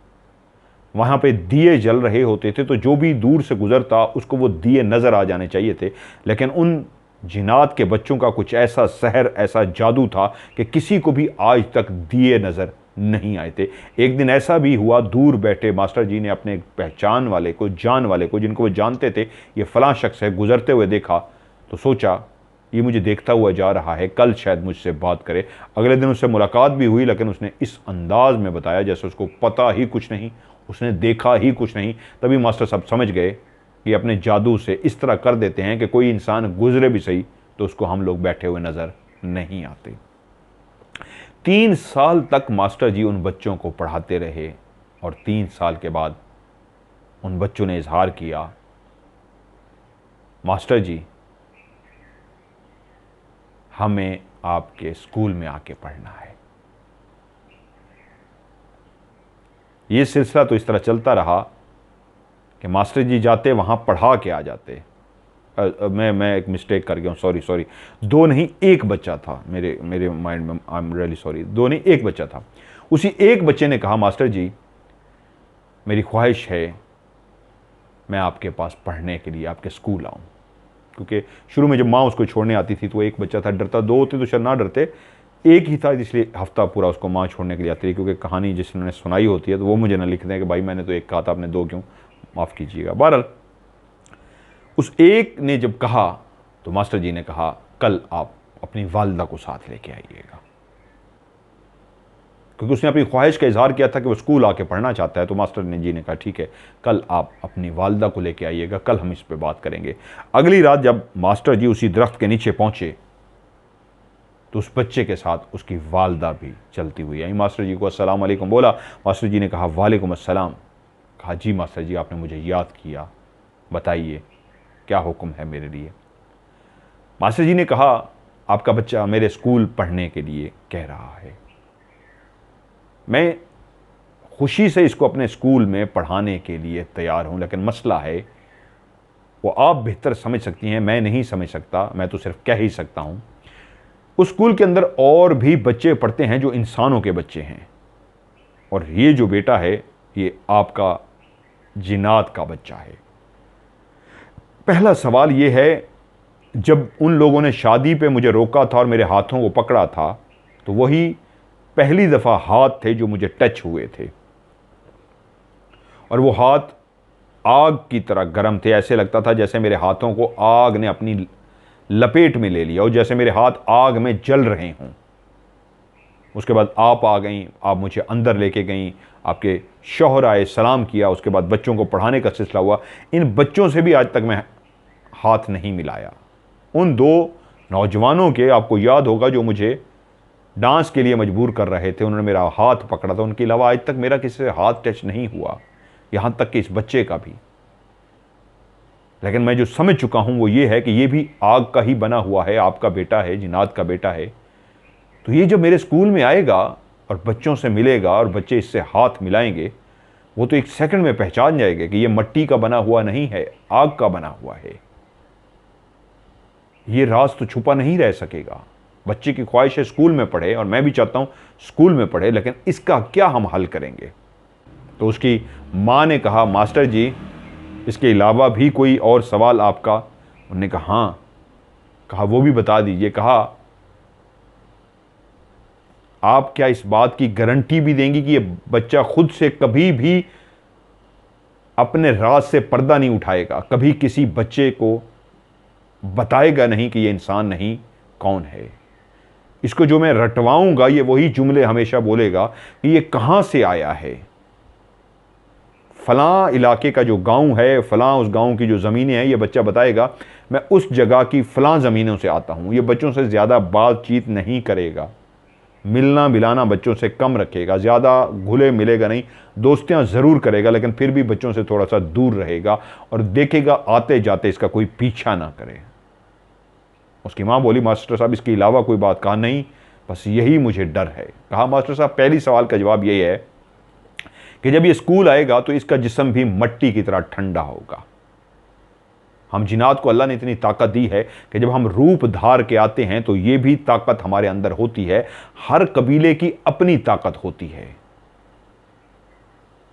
वहाँ पे दिए जल रहे होते थे, तो जो भी दूर से गुज़रता उसको वो दिए नज़र आ जाने चाहिए थे, लेकिन उन जिन्नात के बच्चों का कुछ ऐसा सहर, ऐसा जादू था कि किसी को भी आज तक दिए नज़र नहीं आए थे। एक दिन ऐसा भी हुआ, दूर बैठे मास्टर जी ने अपने पहचान वाले को, जान वाले को, जिनको वो जानते थे, ये फ़लाँ शख्स है, गुज़रते हुए देखा, तो सोचा ये मुझे देखता हुआ जा रहा है, कल शायद मुझसे बात करे। अगले दिन उससे मुलाकात भी हुई, लेकिन उसने इस अंदाज में बताया जैसे उसको पता ही कुछ नहीं, उसने देखा ही कुछ नहीं। तभी मास्टर साहब समझ गए कि अपने जादू से इस तरह कर देते हैं कि कोई इंसान गुजरे भी सही तो उसको हम लोग बैठे हुए नज़र नहीं आते। 3 साल तक मास्टर जी उन बच्चों को पढ़ाते रहे, और 3 साल के बाद उन बच्चों ने इजहार किया, मास्टर जी हमें आपके स्कूल में आके पढ़ना है। ये सिलसिला तो इस तरह चलता रहा कि मास्टर जी जाते, वहाँ पढ़ा के आ जाते। मैं एक मिस्टेक कर गया हूँ, सॉरी, 2 नहीं 1 बच्चा था मेरे माइंड में, आई एम रियली सॉरी, 2 नहीं 1 बच्चा था। उसी एक बच्चे ने कहा, मास्टर जी मेरी ख्वाहिश है मैं आपके पास पढ़ने के लिए आपके स्कूल आऊँ। क्योंकि शुरू में जब माँ उसको छोड़ने आती थी तो 1 बच्चा था, डरता, 2 होते तो शायद ना डरते, 1 ही था, इसलिए हफ्ता पूरा उसको माँ छोड़ने के लिए आती रही। क्योंकि कहानी जिसने सुनाई होती है तो वो मुझे ना लिख दें कि भाई मैंने तो 1 कहा था, आपने 2 क्यों, माफ़ कीजिएगा। बहरहाल उस एक ने जब कहा तो मास्टर जी ने कहा कल आप अपनी वालदा को साथ लेके आइएगा, क्योंकि उसने अपनी ख्वाहिश का इजहार किया था कि वो स्कूल आके पढ़ना चाहता है। तो मास्टर जी ने कहा ठीक है, कल आप अपनी वालदा को लेके आइएगा, कल हम इस पे बात करेंगे। अगली रात जब मास्टर जी उसी दरख्त के नीचे पहुंचे तो उस बच्चे के साथ उसकी वालदा भी चलती हुई आई। मास्टर जी को अस्सलाम वालेकुम बोला, मास्टर जी ने कहा वालेकुम अस्सलाम। कहा जी मास्टर जी आपने मुझे याद किया, बताइए क्या हुक्म है मेरे लिए। मास्टर जी ने कहा आपका बच्चा मेरे स्कूल पढ़ने के लिए कह रहा है, मैं खुशी से इसको अपने स्कूल में पढ़ाने के लिए तैयार हूँ, लेकिन मसला है वो आप बेहतर समझ सकती हैं, मैं नहीं समझ सकता, मैं तो सिर्फ कह ही सकता हूँ। उस स्कूल के अंदर और भी बच्चे पढ़ते हैं जो इंसानों के बच्चे हैं, और ये जो बेटा है ये आपका जिन्नात का बच्चा है। पहला सवाल ये है, जब उन लोगों ने शादी पे मुझे रोका था और मेरे हाथों को पकड़ा था, तो वही पहली दफ़ा हाथ थे जो मुझे टच हुए थे, और वो हाथ आग की तरह गर्म थे। ऐसे लगता था जैसे मेरे हाथों को आग ने अपनी लपेट में ले लिया और जैसे मेरे हाथ आग में जल रहे हों। उसके बाद आप आ गई, आप मुझे अंदर लेके गई, आपके शौहर आए, सलाम किया, उसके बाद बच्चों को पढ़ाने का सिलसिला हुआ। इन बच्चों से भी आज तक मैं हाथ नहीं मिलाया। उन 2 नौजवानों के, आपको याद होगा, जो मुझे डांस के लिए मजबूर कर रहे थे, उन्होंने मेरा हाथ पकड़ा था, उनके अलावा आज तक मेरा किसी से हाथ टच नहीं हुआ, यहाँ तक कि इस बच्चे का भी। लेकिन मैं जो समझ चुका हूँ वो ये है कि ये भी आग का ही बना हुआ है, आपका बेटा है, जिनात का बेटा है। तो ये जब मेरे स्कूल में आएगा और बच्चों से मिलेगा और बच्चे इससे हाथ मिलाएंगे, वो तो एक सेकंड में पहचान जाएंगे कि ये मट्टी का बना हुआ नहीं है, आग का बना हुआ है। ये राज तो छुपा नहीं रह सकेगा। बच्चे की ख्वाहिश है स्कूल में पढ़े, और मैं भी चाहता हूं स्कूल में पढ़े, लेकिन इसका क्या हम हल करेंगे? तो उसकी माँ ने कहा, मास्टर जी इसके अलावा भी कोई और सवाल आपका? उन्होंने कहा हाँ। कहा वो भी बता दीजिए। कहा आप क्या इस बात की गारंटी भी देंगी कि ये बच्चा खुद से कभी भी अपने राज से पर्दा नहीं उठाएगा, कभी किसी बच्चे को बताएगा नहीं कि ये इंसान नहीं कौन है? इसको जो मैं रटवाऊंगा ये वही जुमले हमेशा बोलेगा कि ये कहां से आया है, फलां इलाके का जो गांव है, फलां उस गांव की जो ज़मीनें हैं, ये बच्चा बताएगा मैं उस जगह की फलां ज़मीनों से आता हूं। ये बच्चों से ज़्यादा बातचीत नहीं करेगा, मिलना मिलाना बच्चों से कम रखेगा, ज़्यादा घुले मिलेगा नहीं, दोस्तियां ज़रूर करेगा, लेकिन फिर भी बच्चों से थोड़ा सा दूर रहेगा और देखेगा आते जाते इसका कोई पीछा ना करे। उसकी माँ बोली, मास्टर साहब इसके अलावा कोई बात? कहा नहीं, बस यही मुझे डर है। कहा मास्टर साहब पहली सवाल का जवाब यही है कि जब ये स्कूल आएगा तो इसका जिस्म भी मट्टी की तरह ठंडा होगा। हम जिनात को अल्लाह ने इतनी ताकत दी है कि जब हम रूप धार के आते हैं तो ये भी ताकत हमारे अंदर होती है। हर कबीले की अपनी ताकत होती है।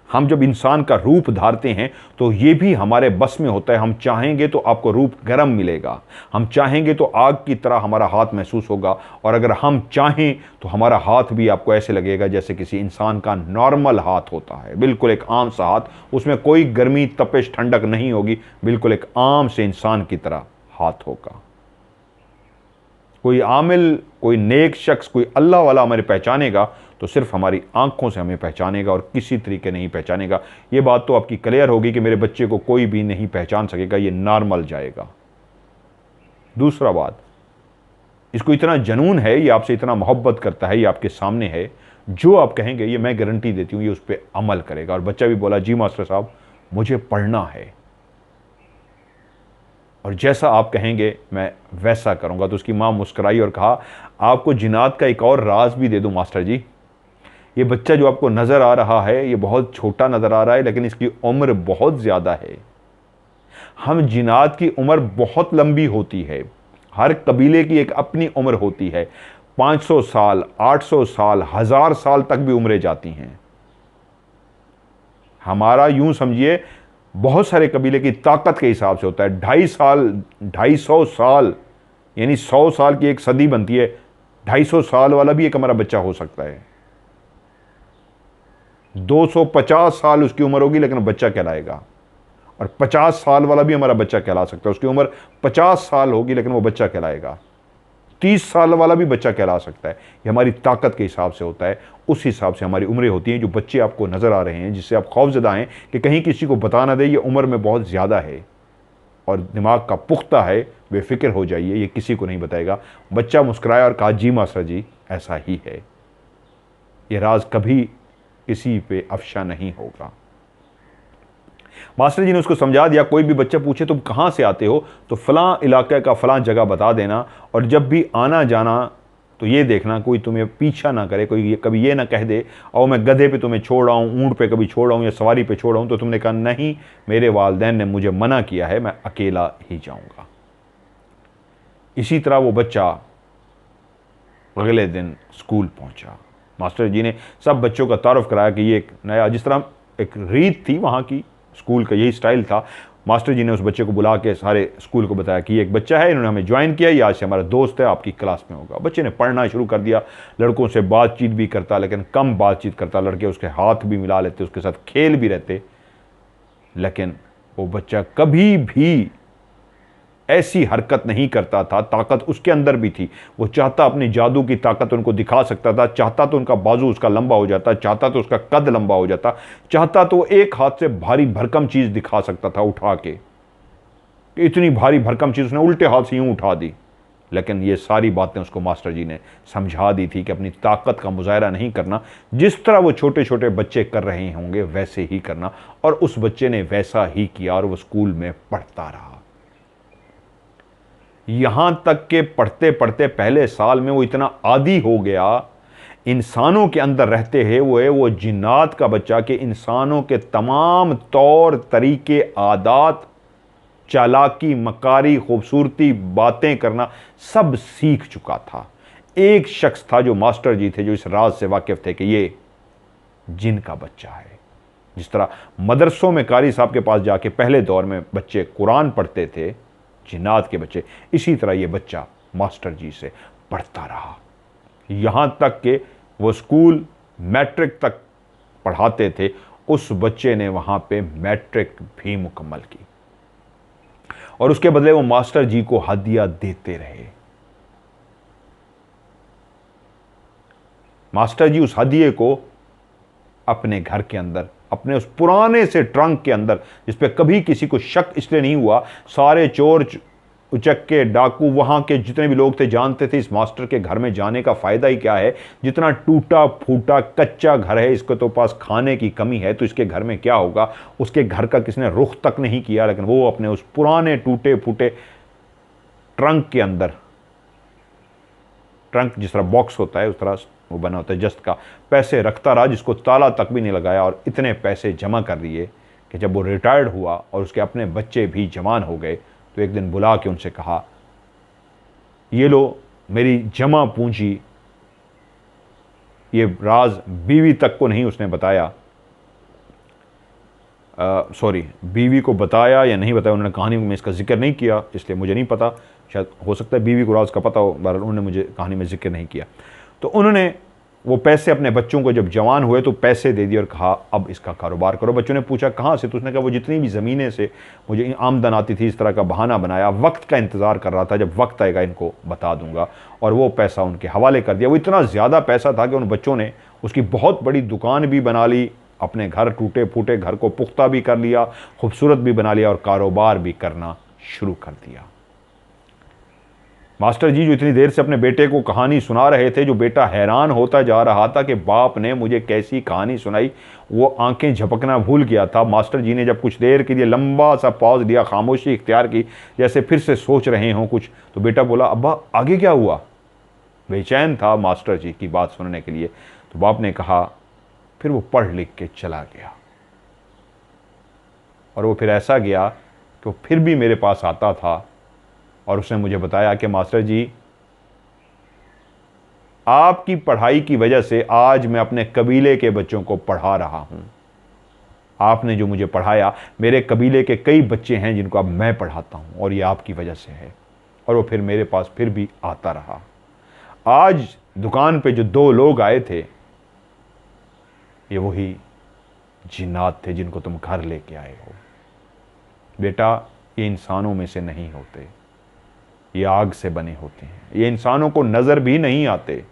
हम जब इंसान का रूप धारते हैं तो ये भी हमारे बस में होता है। हम चाहेंगे तो आपको रूप गर्म मिलेगा, हम चाहेंगे तो आग की तरह हमारा हाथ महसूस होगा, और अगर हम चाहें तो हमारा हाथ भी आपको ऐसे लगेगा जैसे किसी इंसान का नॉर्मल हाथ होता है, बिल्कुल एक आम सा हाथ, उसमें कोई गर्मी तपिश ठंडक नहीं होगी, बिल्कुल एक आम से इंसान की तरह हाथ होगा। कोई आमिल, कोई नेक शख्स, कोई अल्लाह वाला हमें पहचानेगा तो सिर्फ हमारी आंखों से हमें पहचानेगा और किसी तरीके नहीं पहचानेगा। ये बात तो आपकी क्लियर होगी कि मेरे बच्चे को कोई भी नहीं पहचान सकेगा, ये नॉर्मल जाएगा। दूसरा बात, इसको इतना जनून है, ये आपसे इतना मोहब्बत करता है, ये आपके सामने है, जो आप कहेंगे ये मैं गारंटी देती हूँ ये उस पर अमल करेगा। और बच्चा भी बोला, जी मास्टर साहब मुझे पढ़ना है और जैसा आप कहेंगे मैं वैसा करूँगा। तो उसकी माँ मुस्कुराई और कहा, आपको जिनात का एक और राज भी दे दूँ मास्टर जी। ये बच्चा जो आपको नज़र आ रहा है ये बहुत छोटा नज़र आ रहा है, लेकिन इसकी उम्र बहुत ज़्यादा है। हम जिनात की उम्र बहुत लंबी होती है, हर कबीले की एक अपनी उम्र होती है। 500 साल, 800 साल, 1000 साल तक भी उम्रें जाती हैं। हमारा यूं समझिए बहुत सारे कबीले की ताकत के हिसाब से होता है। 250 साल यानी 100 साल की एक सदी बनती है, 250 साल वाला भी एक हमारा बच्चा हो सकता है। 250 साल उसकी उम्र होगी लेकिन बच्चा कहलाएगा, और 50 साल वाला भी हमारा बच्चा कहला सकता है। उसकी उम्र 50 साल होगी लेकिन वो बच्चा कहलाएगा। 30 साल वाला भी बच्चा कहला सकता है। ये हमारी ताकत के हिसाब से होता है, उस हिसाब से हमारी उम्रें होती हैं। जो बच्चे आपको नज़र आ रहे हैं जिससे आप खौफजदा हैं कि कहीं किसी को बता ना दे ये उम्र में बहुत ज़्यादा है और दिमाग का पुख्ता है, बेफिक्र हो जाइए, ये किसी को नहीं बताएगा। बच्चा मुस्कुराया और कहा, जी मास्टर जी ऐसा ही है, ये राज कभी किसी पे अफशा नहीं होगा। मास्टर जी ने उसको समझा दिया, कोई भी बच्चा पूछे तुम कहाँ से आते हो तो फलां इलाके का फलां जगह बता देना, और जब भी आना जाना तो ये देखना कोई तुम्हें पीछा ना करे, कोई कभी ये ना कह दे और मैं गधे पे तुम्हें छोड़ रहा हूँ, ऊँट पे कभी छोड़ रहा हूँ या सवारी पे छोड़ रहा हूँ, तो तुमने कहा नहीं मेरे वालिदैन ने मुझे मना किया है, मैं अकेला ही जाऊँगा। इसी तरह वो बच्चा अगले दिन स्कूल पहुँचा। मास्टर जी ने सब बच्चों का तारुफ कराया कि ये एक नया, जिस तरह एक रीत थी वहाँ की, स्कूल का यही स्टाइल था। मास्टर जी ने उस बच्चे को बुला के सारे स्कूल को बताया कि ये एक बच्चा है, इन्होंने हमें ज्वाइन किया, ये आज से हमारा दोस्त है, आपकी क्लास में होगा। बच्चे ने पढ़ना शुरू कर दिया, लड़कों से बातचीत भी करता लेकिन कम बातचीत करता, लड़के उसके हाथ भी मिला लेते, उसके साथ खेल भी रहते, लेकिन वो बच्चा कभी भी ऐसी हरकत नहीं करता था। ताकत उसके अंदर भी थी, वो चाहता अपनी जादू की ताकत उनको दिखा सकता था, चाहता तो उनका बाजू उसका लंबा हो जाता, चाहता तो उसका कद लंबा हो जाता, चाहता तो एक हाथ से भारी भरकम चीज़ दिखा सकता था उठा के। इतनी भारी भरकम चीज़ उसने उल्टे हाथ से यूं उठा दी, लेकिन ये सारी बातें उसको मास्टर जी ने समझा दी थी कि अपनी ताकत का मुजाहरा नहीं करना, जिस तरह वो छोटे छोटे बच्चे कर रहे होंगे वैसे ही करना। और उस बच्चे ने वैसा ही किया और वो स्कूल में पढ़ता रहा। यहां तक के पढ़ते पढ़ते पहले साल में वो इतना आदी हो गया इंसानों के अंदर रहते हैं, वो जिन्नात का बच्चा कि इंसानों के तमाम तौर तरीके, आदात, चालाकी, मकारी, खूबसूरती, बातें करना सब सीख चुका था। एक शख्स था जो मास्टर जी थे, जो इस राज से वाकिफ थे कि ये जिन का बच्चा है। जिस तरह मदरसों में कारी साहब के पास जाके पहले दौर में बच्चे कुरान पढ़ते थे, जिन्नात के बच्चे, इसी तरह ये बच्चा मास्टर जी से पढ़ता रहा। यहां तक कि वो स्कूल मैट्रिक तक पढ़ाते थे, उस बच्चे ने वहां पे मैट्रिक भी मुकम्मल की और उसके बदले वो मास्टर जी को हदिया देते रहे। मास्टर जी उस हदिये को अपने घर के अंदर, अपने उस पुराने से ट्रंक के अंदर, जिस पे कभी किसी को शक इसलिए नहीं हुआ, सारे चोर उचक्के डाकू वहां के जितने भी लोग थे जानते थे इस मास्टर के घर में जाने का फायदा ही क्या है। जितना टूटा फूटा कच्चा घर है, इसको तो पास खाने की कमी है, तो इसके घर में क्या होगा। उसके घर का किसी ने रुख तक नहीं किया, लेकिन वो अपने उस पुराने टूटे फूटे ट्रंक के अंदर, ट्रंक जिस तरह बॉक्स होता है उस तरह वो बना होता है जस्त का, पैसे रखता रहा, जिसको ताला तक भी नहीं लगाया। और इतने पैसे जमा कर लिए कि जब वो रिटायर्ड हुआ और उसके अपने बच्चे भी जवान हो गए, तो एक दिन बुला के उनसे कहा, ये लो मेरी जमा पूंजी। ये राज बीवी तक को नहीं उसने बताया, सॉरी, बीवी को बताया या नहीं बताया, उन्होंने कहानी में इसका जिक्र नहीं किया, इसलिए मुझे नहीं पता। शायद हो सकता है बीवी को राज का पता हो, बहरहाल उन्होंने मुझे कहानी में जिक्र नहीं किया। तो उन्होंने वो पैसे अपने बच्चों को जब जवान हुए तो पैसे दे दिए और कहा अब इसका कारोबार करो। बच्चों ने पूछा कहाँ से, तो उसने कहा वो जितनी भी ज़मीनें से मुझे आमदन आती थी, इस तरह का बहाना बनाया, वक्त का इंतज़ार कर रहा था, जब वक्त आएगा इनको बता दूंगा, और वो पैसा उनके हवाले कर दिया। वो इतना ज़्यादा पैसा था कि उन बच्चों ने उसकी बहुत बड़ी दुकान भी बना ली, अपने घर टूटे फूटे घर को पुख्ता भी कर लिया, खूबसूरत भी बना लिया और कारोबार भी करना शुरू कर दिया। मास्टर जी जो इतनी देर से अपने बेटे को कहानी सुना रहे थे, जो बेटा हैरान होता जा रहा था कि बाप ने मुझे कैसी कहानी सुनाई, वो आंखें झपकना भूल गया था। मास्टर जी ने जब कुछ देर के लिए लंबा सा पॉज लिया, खामोशी इख्तियार की, जैसे फिर से सोच रहे हों कुछ, तो बेटा बोला, अब्बा आगे क्या हुआ। बेचैन था मास्टर जी की बात सुनने के लिए। तो बाप ने कहा, फिर वो पढ़ लिख के चला गया, और वो फिर ऐसा गया कि वो फिर भी मेरे पास आता था और उसने मुझे बताया कि मास्टर जी, आपकी पढ़ाई की वजह से आज मैं अपने कबीले के बच्चों को पढ़ा रहा हूं। आपने जो मुझे पढ़ाया, मेरे कबीले के कई बच्चे हैं जिनको अब मैं पढ़ाता हूं, और ये आपकी वजह से है। और वो फिर मेरे पास फिर भी आता रहा। आज दुकान पे जो 2 लोग आए थे, ये वही जिन्नात थे जिनको तुम घर लेके आए हो। बेटा, ये इंसानों में से नहीं होते, ये आग से बने होते हैं। ये इंसानों को नज़र भी नहीं आते,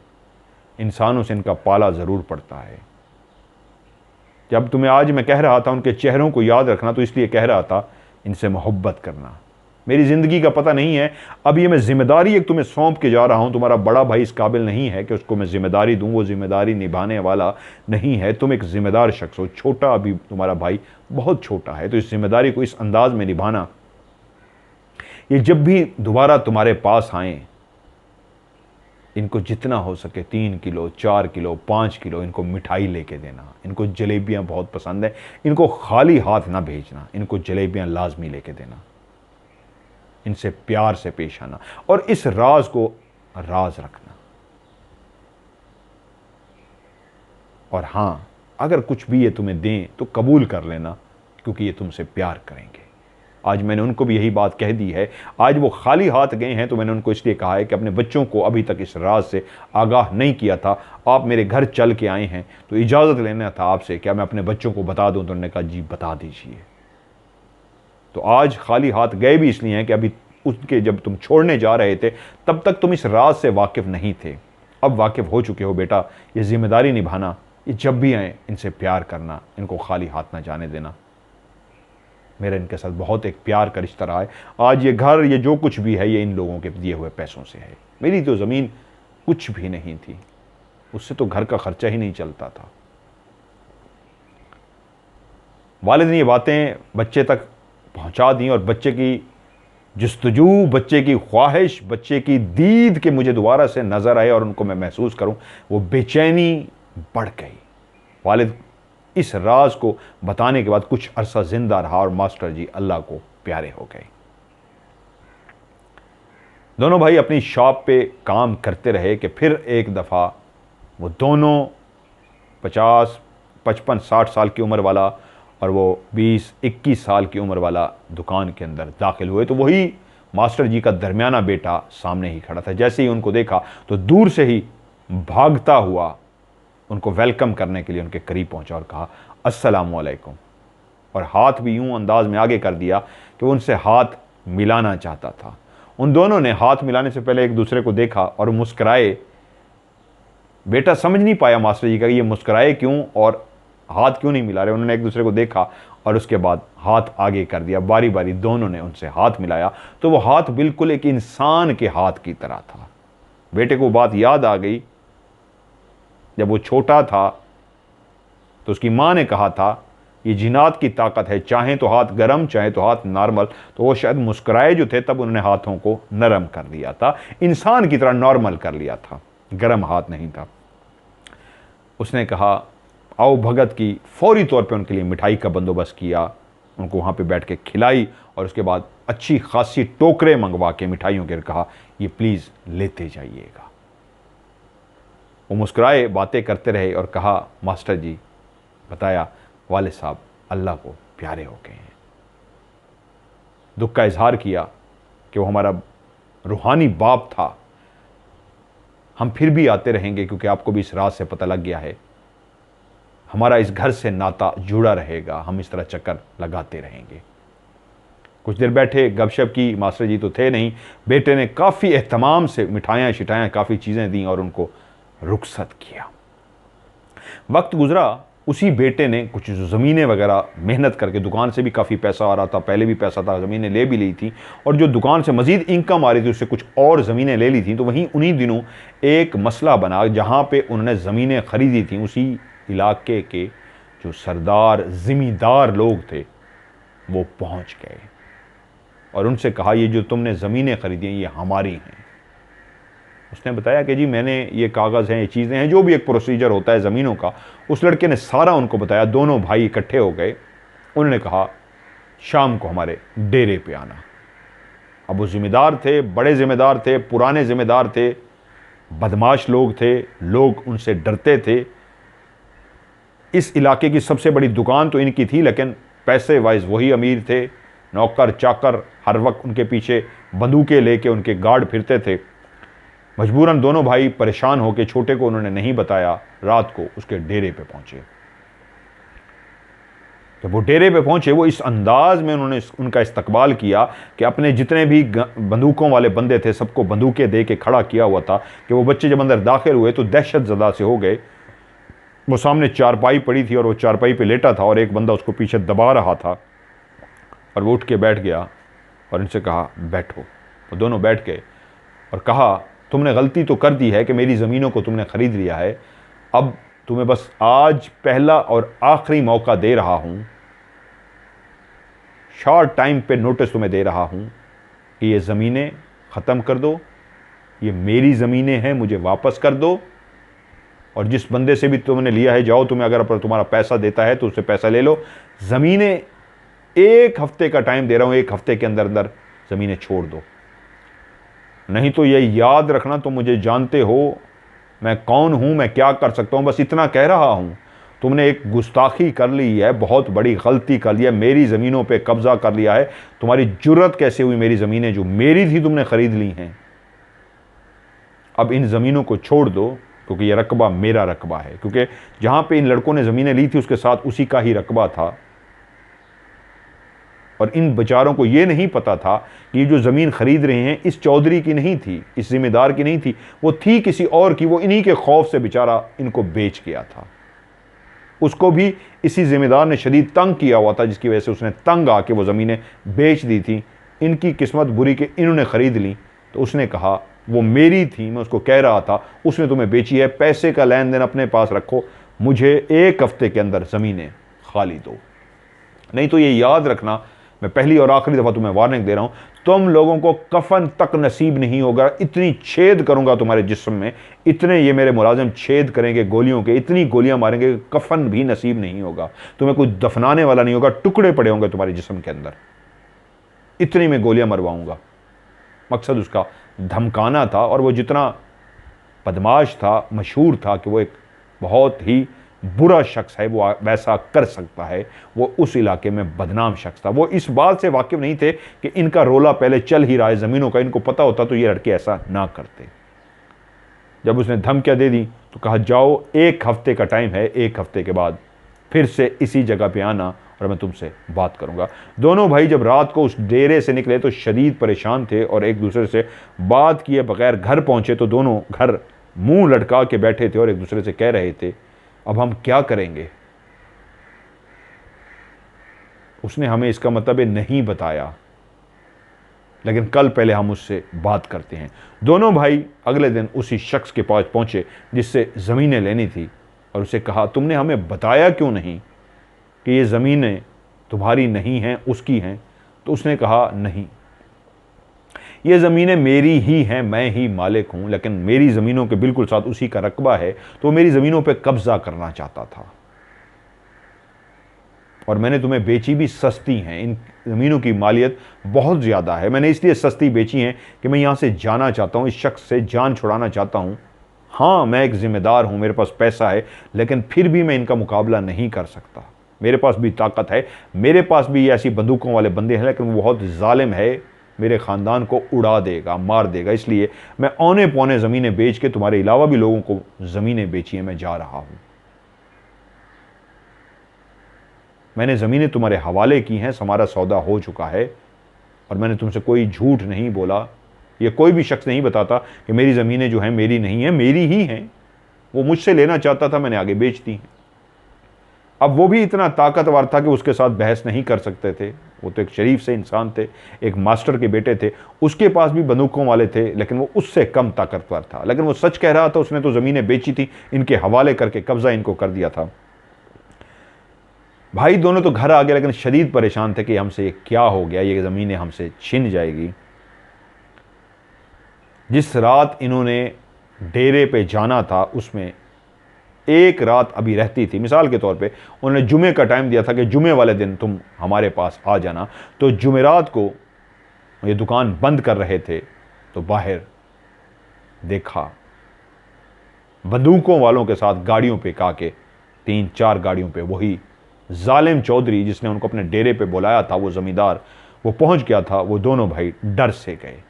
इंसानों से इनका पाला ज़रूर पड़ता है। जब तुम्हें आज मैं कह रहा था उनके चेहरों को याद रखना, तो इसलिए कह रहा था इनसे मोहब्बत करना। मेरी ज़िंदगी का पता नहीं है, अब ये मैं ज़िम्मेदारी एक तुम्हें सौंप के जा रहा हूँ। तुम्हारा बड़ा भाई इस काबिल नहीं है कि उसको मैं ज़िम्मेदारी दूँ, वो ज़िम्मेदारी निभाने वाला नहीं है। तुम एक ज़िम्मेदार शख्स हो, छोटा अभी तुम्हारा भाई बहुत छोटा है, तो इस ज़िम्मेदारी को इस अंदाज में निभाना। ये जब भी दोबारा तुम्हारे पास आए, इनको जितना हो सके 3 किलो, 4 किलो, 5 किलो इनको मिठाई लेके देना। इनको जलेबियाँ बहुत पसंद है, इनको खाली हाथ ना भेजना, इनको जलेबियाँ लाजमी लेके देना। इनसे प्यार से पेश आना और इस राज को राज रखना। और हाँ, अगर कुछ भी ये तुम्हें दें तो कबूल कर लेना, क्योंकि ये तुमसे प्यार करेंगे। आज मैंने उनको भी यही बात कह दी है। आज वो खाली हाथ गए हैं, तो मैंने उनको इसलिए कहा है कि अपने बच्चों को अभी तक इस राज से आगाह नहीं किया था। आप मेरे घर चल के आए हैं, तो इजाज़त लेना था आपसे, क्या मैं अपने बच्चों को बता दूं? तो उन्होंने कहा जी बता दीजिए। तो आज खाली हाथ गए भी इसलिए हैं कि अभी उसके जब तुम छोड़ने जा रहे थे, तब तक तुम इस राज से वाकिफ़ नहीं थे। अब वाकिफ़ हो चुके हो बेटा। ये जिम्मेदारी निभाना, ये जब भी आए इनसे प्यार करना, इनको खाली हाथ ना जाने देना। मेरा इनके साथ बहुत एक प्यार का रिश्ता रहा है। आज ये घर, ये जो कुछ भी है, ये इन लोगों के दिए हुए पैसों से है। मेरी तो ज़मीन कुछ भी नहीं थी, उससे तो घर का खर्चा ही नहीं चलता था। वालिद ने ये बातें बच्चे तक पहुंचा दी और बच्चे की जस्तजू, बच्चे की ख्वाहिश, बच्चे की दीद के मुझे दोबारा से नज़र आए और उनको मैं महसूस करूं, वो बेचैनी बढ़ गई। वालिद इस राज को बताने के बाद कुछ अरसा जिंदा रहा और मास्टर जी अल्लाह को प्यारे हो गए। दोनों भाई अपनी शॉप पे काम करते रहे कि फिर एक दफ़ा वो दोनों 50, 55, 60 साल की उम्र वाला और वो 20, 21 साल की उम्र वाला दुकान के अंदर दाखिल हुए। तो वही मास्टर जी का दरमियाना बेटा सामने ही खड़ा था। जैसे ही उनको देखा तो दूर से ही भागता हुआ उनको वेलकम करने के लिए उनके करीब पहुंचा और कहा अस्सलामु अलैकुम, और हाथ भी यूं अंदाज में आगे कर दिया कि वो उनसे हाथ मिलाना चाहता था। उन दोनों ने हाथ मिलाने से पहले एक दूसरे को देखा और मुस्कुराए। बेटा समझ नहीं पाया मास्टर जी का कि ये मुस्कुराए क्यों और हाथ क्यों नहीं मिला रहे। उन्होंने एक दूसरे को देखा और उसके बाद हाथ आगे कर दिया। बारी बारी दोनों ने उनसे हाथ मिलाया तो वो हाथ बिल्कुल एक इंसान के हाथ की तरह था। बेटे को बात याद आ गई, जब वो छोटा था तो उसकी माँ ने कहा था ये जिन्नात की ताकत है, चाहे तो हाथ गर्म चाहे तो हाथ नॉर्मल। तो वो शायद मुस्कुराए जो थे तब उन्होंने हाथों को नरम कर दिया था, इंसान की तरह नॉर्मल कर लिया था, गर्म हाथ नहीं था। उसने कहा आओ भगत की, फौरी तौर पे उनके लिए मिठाई का बंदोबस्त किया, उनको वहाँ पे बैठ के खिलाई और उसके बाद अच्छी खासी टोकरे मंगवा के मिठाइयों के कहा ये प्लीज़ लेते जाइएगा। वो मुस्कुराए, बातें करते रहे और कहा मास्टर जी, बताया वालिद साहब अल्लाह को प्यारे हो गए हैं। दुख का इजहार किया कि वो हमारा रूहानी बाप था, हम फिर भी आते रहेंगे क्योंकि आपको भी इस रात से पता लग गया है, हमारा इस घर से नाता जुड़ा रहेगा, हम इस तरह चक्कर लगाते रहेंगे। कुछ देर बैठे, गपशप की। मास्टर जी तो थे नहीं, बेटे ने काफ़ी एहतमाम से मिठाइयाँ शिठाइयाँ काफ़ी चीज़ें दी और उनको रुखसत किया। वक्त गुजरा, उसी बेटे ने कुछ ज़मीनें वगैरह मेहनत करके, दुकान से भी काफ़ी पैसा आ रहा था, पहले भी पैसा था, ज़मीनें ले भी ली थी और जो दुकान से मज़ीद इनकम आ रही थी उससे कुछ और ज़मीनें ले ली थी। तो वहीं उन्हीं दिनों एक मसला बना जहाँ पे उन्होंने ज़मीनें ख़रीदी थी, उसी इलाके के जो सरदार ज़मींदार लोग थे वो पहुँच गए और उनसे कहा ये जो तुमने ज़मीनें ख़रीदी हैं ये हमारी हैं। उसने बताया कि जी मैंने ये कागज़ हैं, ये चीज़ें हैं, जो भी एक प्रोसीजर होता है ज़मीनों का। उस लड़के ने सारा उनको बताया। दोनों भाई इकट्ठे हो गए। उन्होंने कहा शाम को हमारे डेरे पे आना। अब वो ज़िम्मेदार थे, बड़े ज़िम्मेदार थे, पुराने ज़िम्मेदार थे, बदमाश लोग थे, लोग उनसे डरते थे। इस इलाके की सबसे बड़ी दुकान तो इनकी थी, लेकिन पैसे वाइज वही अमीर थे। नौकर चाकर हर वक्त उनके पीछे बंदूकें लेके उनके गार्ड फिरते थे। मजबूरन दोनों भाई परेशान होकर, छोटे को उन्होंने नहीं बताया, रात को उसके डेरे पे पहुंचे। जब वो डेरे पे पहुंचे वो इस अंदाज में उन्होंने उनका इस्तकबाल किया कि अपने जितने भी बंदूकों वाले बंदे थे सबको बंदूकें दे के खड़ा किया हुआ था कि वो बच्चे जब अंदर दाखिल हुए तो दहशत ज़दा से हो गए। वो सामने चारपाई पड़ी थी और वो चारपाई पे लेटा था और एक बंदा उसको पीछे दबा रहा था और वो उठ के बैठ गया और इनसे कहा बैठो। वो दोनों बैठ गए और कहा तुमने गलती तो कर दी है कि मेरी ज़मीनों को तुमने ख़रीद लिया है, अब तुम्हें बस आज पहला और आखिरी मौका दे रहा हूँ, शॉर्ट टाइम पे नोटिस तुम्हें दे रहा हूँ कि ये ज़मीनें ख़त्म कर दो, ये मेरी ज़मीनें हैं, मुझे वापस कर दो। और जिस बंदे से भी तुमने लिया है जाओ, तुम्हें अगर तुम्हारा पैसा देता है तो उससे पैसा ले लो। ज़मीनें 1 हफ्ते का टाइम दे रहा हूँ, 1 हफ्ते के अंदर अंदर ज़मीनें छोड़ दो, नहीं तो ये याद रखना तुम मुझे जानते हो, मैं कौन हूँ, मैं क्या कर सकता हूँ, बस इतना कह रहा हूँ। तुमने एक गुस्ताखी कर ली है, बहुत बड़ी गलती कर ली है, मेरी ज़मीनों पे कब्ज़ा कर लिया है। तुम्हारी जुर्रत कैसे हुई मेरी ज़मीनें जो मेरी थी तुमने ख़रीद ली हैं। अब इन ज़मीनों को छोड़ दो क्योंकि ये रकबा मेरा रकबा है, क्योंकि जहाँ पे इन लड़कों ने ज़मीनें ली थी उसके साथ उसी का ही रकबा था। और इन बेचारों को ये नहीं पता था कि ये जो ज़मीन ख़रीद रहे हैं इस चौधरी की नहीं थी, इस ज़िम्मेदार की नहीं थी, वो थी किसी और की। वो इन्हीं के खौफ से बेचारा इनको बेच गया था। उसको भी इसी ज़मींदार ने शदीद तंग किया हुआ था, जिसकी वजह से उसने तंग आके वो ज़मीनें बेच दी थी। इनकी किस्मत बुरी कि इन्होंने ख़रीद ली। तो उसने कहा वो मेरी थी, मैं उसको कह रहा था, उसने तुम्हें बेची है, पैसे का लेन देन अपने पास रखो, मुझे 1 हफ्ते के अंदर ज़मीनें खाली दो, नहीं तो ये याद रखना, मैं पहली और आखिरी दफ़ा तुम्हें वार्निंग दे रहा हूं, तुम लोगों को कफन तक नसीब नहीं होगा। इतनी छेद करूंगा तुम्हारे जिस्म में, इतने ये मेरे मुलाजिम छेद करेंगे गोलियों के, इतनी गोलियां मारेंगे, कफन भी नसीब नहीं होगा तुम्हें, कोई दफनाने वाला नहीं होगा, टुकड़े पड़े होंगे तुम्हारे जिस्म के अंदर, इतनी मैं गोलियां मरवाऊंगा। मकसद उसका धमकाना था, और वो जितना बदमाश था, मशहूर था कि वो एक बहुत ही बुरा शख्स है, वो वैसा कर सकता है, वो उस इलाके में बदनाम शख्स था। वो इस बात से वाकिफ नहीं थे कि इनका रोला पहले चल ही रहा है ज़मीनों का, इनको पता होता तो ये लड़के ऐसा ना करते। जब उसने धमकियाँ दे दी तो कहा जाओ, 1 हफ्ते का टाइम है, 1 हफ्ते के बाद फिर से इसी जगह पे आना और मैं तुमसे बात करूंगा। दोनों भाई जब रात को उस डेरे से निकले तो शदीद परेशान थे और एक दूसरे से बात किए बगैर घर पहुंचे तो दोनों घर मुंह लटका के बैठे थे और एक दूसरे से कह रहे थे अब हम क्या करेंगे। उसने हमें इसका मतलब नहीं बताया, लेकिन कल पहले हम उससे बात करते हैं। दोनों भाई अगले दिन उसी शख्स के पास पहुंचे जिससे ज़मीनें लेनी थी और उसे कहा तुमने हमें बताया क्यों नहीं कि ये ज़मीनें तुम्हारी नहीं हैं, उसकी हैं। तो उसने कहा नहीं, ये ज़मीनें मेरी ही हैं, मैं ही मालिक हूं, लेकिन मेरी ज़मीनों के बिल्कुल साथ उसी का रकबा है, तो मेरी ज़मीनों पे कब्ज़ा करना चाहता था और मैंने तुम्हें बेची भी सस्ती हैं। इन ज़मीनों की मालियत बहुत ज़्यादा है, मैंने इसलिए सस्ती बेची हैं कि मैं यहाँ से जाना चाहता हूँ, इस शख्स से जान छुड़ाना चाहता हूँ। हाँ, मैं एक ज़िम्मेदार हूँ, मेरे पास पैसा है, लेकिन फिर भी मैं इनका मुकाबला नहीं कर सकता। मेरे पास भी ताकत है, मेरे पास भी ऐसी बंदूकों वाले बंदे हैं, लेकिन वो बहुत जालिम है, मेरे ख़ानदान को उड़ा देगा, मार देगा। इसलिए मैं औने पौने ज़मीनें बेच के तुम्हारे अलावा भी लोगों को ज़मीनें बेची हैं, मैं जा रहा हूँ। मैंने ज़मीनें तुम्हारे हवाले की हैं, हमारा सौदा हो चुका है और मैंने तुमसे कोई झूठ नहीं बोला। ये कोई भी शख्स नहीं बताता कि मेरी ज़मीनें जो हैं मेरी नहीं हैं, मेरी ही हैं। वो मुझसे लेना चाहता था, मैंने आगे बेच दी हैं। अब वो भी इतना ताकतवर था कि उसके साथ बहस नहीं कर सकते थे। वो तो एक शरीफ से इंसान थे, एक मास्टर के बेटे थे, उसके पास भी बंदूकों वाले थे, लेकिन वो उससे कम ताकतवर था। लेकिन वो सच कह रहा था, उसने तो ज़मीनें बेची थी, इनके हवाले करके कब्ज़ा इनको कर दिया था। भाई दोनों तो घर आ गए, लेकिन शदीद परेशान थे कि हमसे ये क्या हो गया, ये ज़मीनें हमसे छिन जाएगी। जिस रात इन्होंने डेरे पे जाना था उसमें एक रात अभी रहती थी। मिसाल के तौर पे उन्होंने जुमे का टाइम दिया था कि जुमे वाले दिन तुम हमारे पास आ जाना, तो जुमेरात को ये दुकान बंद कर रहे थे तो बाहर देखा बंदूकों वालों के साथ गाड़ियों पे के 3-4 गाड़ियों पे वही जालिम चौधरी जिसने उनको अपने डेरे पे बुलाया था, वो जमींदार, वो पहुंच गया था। वो दोनों भाई डर से गए।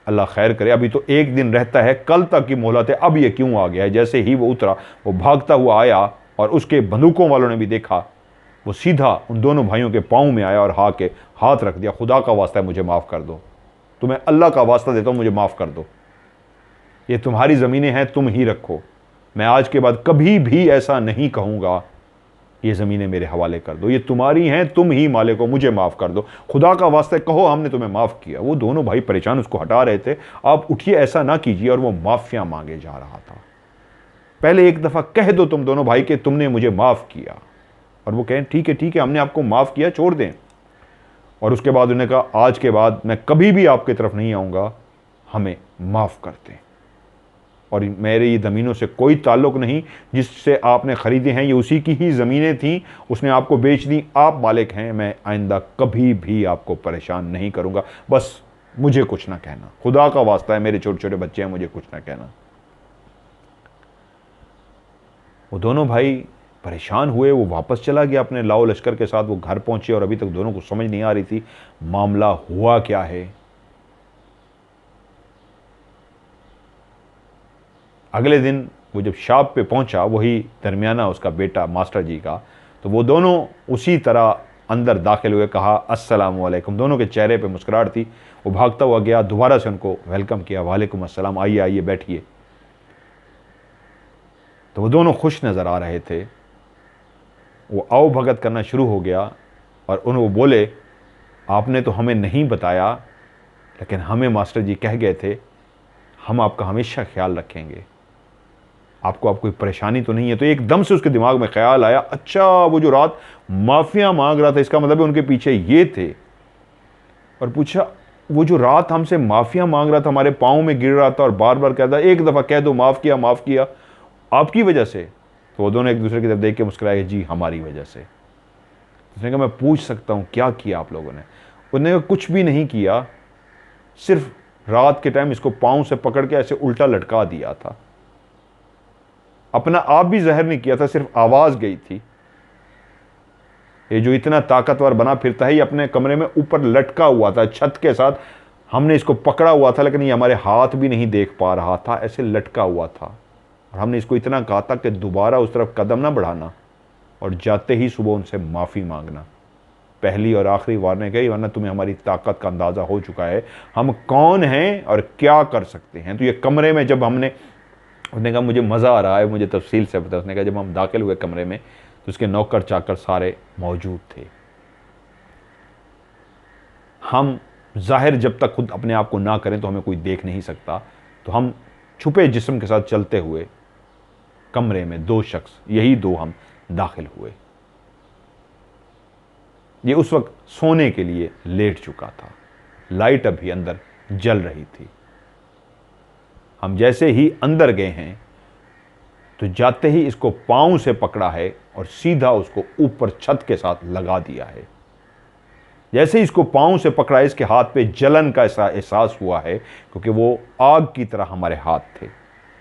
अल्लाह खैर करे, अभी तो एक दिन रहता है, कल तक की मोहलत है, अब ये क्यों आ गया है। जैसे ही वो उतरा, वो भागता हुआ आया और उसके बंदूकों वालों ने भी देखा, वो सीधा उन दोनों भाइयों के पाँव में आया और हाथ रख दिया। खुदा का वास्ता है, मुझे माफ़ कर दो, तुम्हें अल्लाह का वास्ता देता हूँ, मुझे माफ़ कर दो, ये तुम्हारी ज़मीनें हैं, तुम ही रखो, मैं आज के बाद कभी भी ऐसा नहीं कहूँगा, ये ज़मीनें मेरे हवाले कर दो, ये तुम्हारी हैं, तुम ही मालिक हो, मुझे माफ़ कर दो, खुदा का वास्ते कहो हमने तुम्हें माफ़ किया। वो दोनों भाई परेशान उसको हटा रहे थे, आप उठिए, ऐसा ना कीजिए, और वो माफ़िया मांगे जा रहा था। पहले एक दफ़ा कह दो तुम दोनों भाई कि तुमने मुझे माफ़ किया, और वो कहें ठीक है हमने आपको माफ़ किया, छोड़ दें। और उसके बाद उन्होंने कहा आज के बाद मैं कभी भी आपकी तरफ नहीं आऊँगा, हमें माफ़ कर दें, और मेरी ज़मीनों से कोई ताल्लुक़ नहीं, जिससे आपने ख़रीदे हैं ये उसी की ही ज़मीनें थीं, उसने आपको बेच दी, आप मालिक हैं, मैं आइंदा कभी भी आपको परेशान नहीं करूँगा, बस मुझे कुछ ना कहना, खुदा का वास्ता है, मेरे छोटे छोटे बच्चे हैं, मुझे कुछ ना कहना। वो दोनों भाई परेशान हुए, वो वापस चला गया अपने लाओ लश्कर के साथ। वो घर पहुँचे और अभी तक दोनों को समझ नहीं आ रही थी मामला हुआ क्या है। अगले दिन वो जब शॉप पे पहुंचा, वही दरमियाना उसका बेटा मास्टर जी का, तो वो दोनों उसी तरह अंदर दाखिल हुए, कहा अस्सलाम वालेकुम। दोनों के चेहरे पे मुस्कुराहट थी। वो भागता हुआ गया, दोबारा से उनको वेलकम किया, वालेकुम अस्सलाम, आइए आइए बैठिए। तो वो दोनों खुश नज़र आ रहे थे। वो आओ भगत करना शुरू हो गया और वो बोले, आपने तो हमें नहीं बताया, लेकिन हमें मास्टर जी कह गए थे हम आपका हमेशा ख्याल रखेंगे, आपको आप कोई परेशानी तो नहीं है। तो एकदम से उसके दिमाग में ख्याल आया, अच्छा वो जो रात माफिया मांग रहा था, इसका मतलब है उनके पीछे ये थे। और पूछा, वो जो रात हमसे माफिया मांग रहा था, हमारे पाँव में गिर रहा था और बार बार कहता, एक दफ़ा कह दो माफ़ किया माफ़ किया, आपकी वजह से? तो वो दोनों एक दूसरे की तरफ देख के मुस्कुराए, जी हमारी वजह से। उसने कहा, मैं पूछ सकता हूँ क्या किया आप लोगों ने? उसने कहा, कुछ भी नहीं किया, सिर्फ रात के टाइम इसको पाँव से पकड़ के ऐसे उल्टा लटका दिया था, अपना आप भी जहर नहीं किया था, सिर्फ आवाज़ गई थी। ये जो इतना ताकतवर बना फिरता है, ये अपने कमरे में ऊपर लटका हुआ था छत के साथ, हमने इसको पकड़ा हुआ था, लेकिन ये हमारे हाथ भी नहीं देख पा रहा था, ऐसे लटका हुआ था। और हमने इसको इतना कहा था कि दोबारा उस तरफ कदम ना बढ़ाना, और जाते ही सुबह उनसे माफ़ी मांगना। पहली और आखिरी वार्निंग है, वरना तुम्हें हमारी ताकत का अंदाज़ा हो चुका है, हम कौन हैं और क्या कर सकते हैं। तो ये कमरे में जब हमने, उसने कहा मुझे मज़ा आ रहा है, मुझे तफसील से पता। उसने कहा जब हम दाखिल हुए कमरे में तो उसके नौकर चाकर सारे मौजूद थे। हम जाहिर जब तक खुद अपने आप को ना करें तो हमें कोई देख नहीं सकता, तो हम छुपे जिस्म के साथ चलते हुए कमरे में दो शख्स, यही दो, हम दाखिल हुए। ये उस वक्त सोने के लिए लेट चुका था, लाइट अभी अंदर जल रही थी। हम जैसे ही अंदर गए हैं तो जाते ही इसको पांव से पकड़ा है और सीधा उसको ऊपर छत के साथ लगा दिया है। जैसे ही इसको पांव से पकड़ा, इसके हाथ पे जलन का ऐसा एहसास हुआ है, क्योंकि वो आग की तरह हमारे हाथ थे।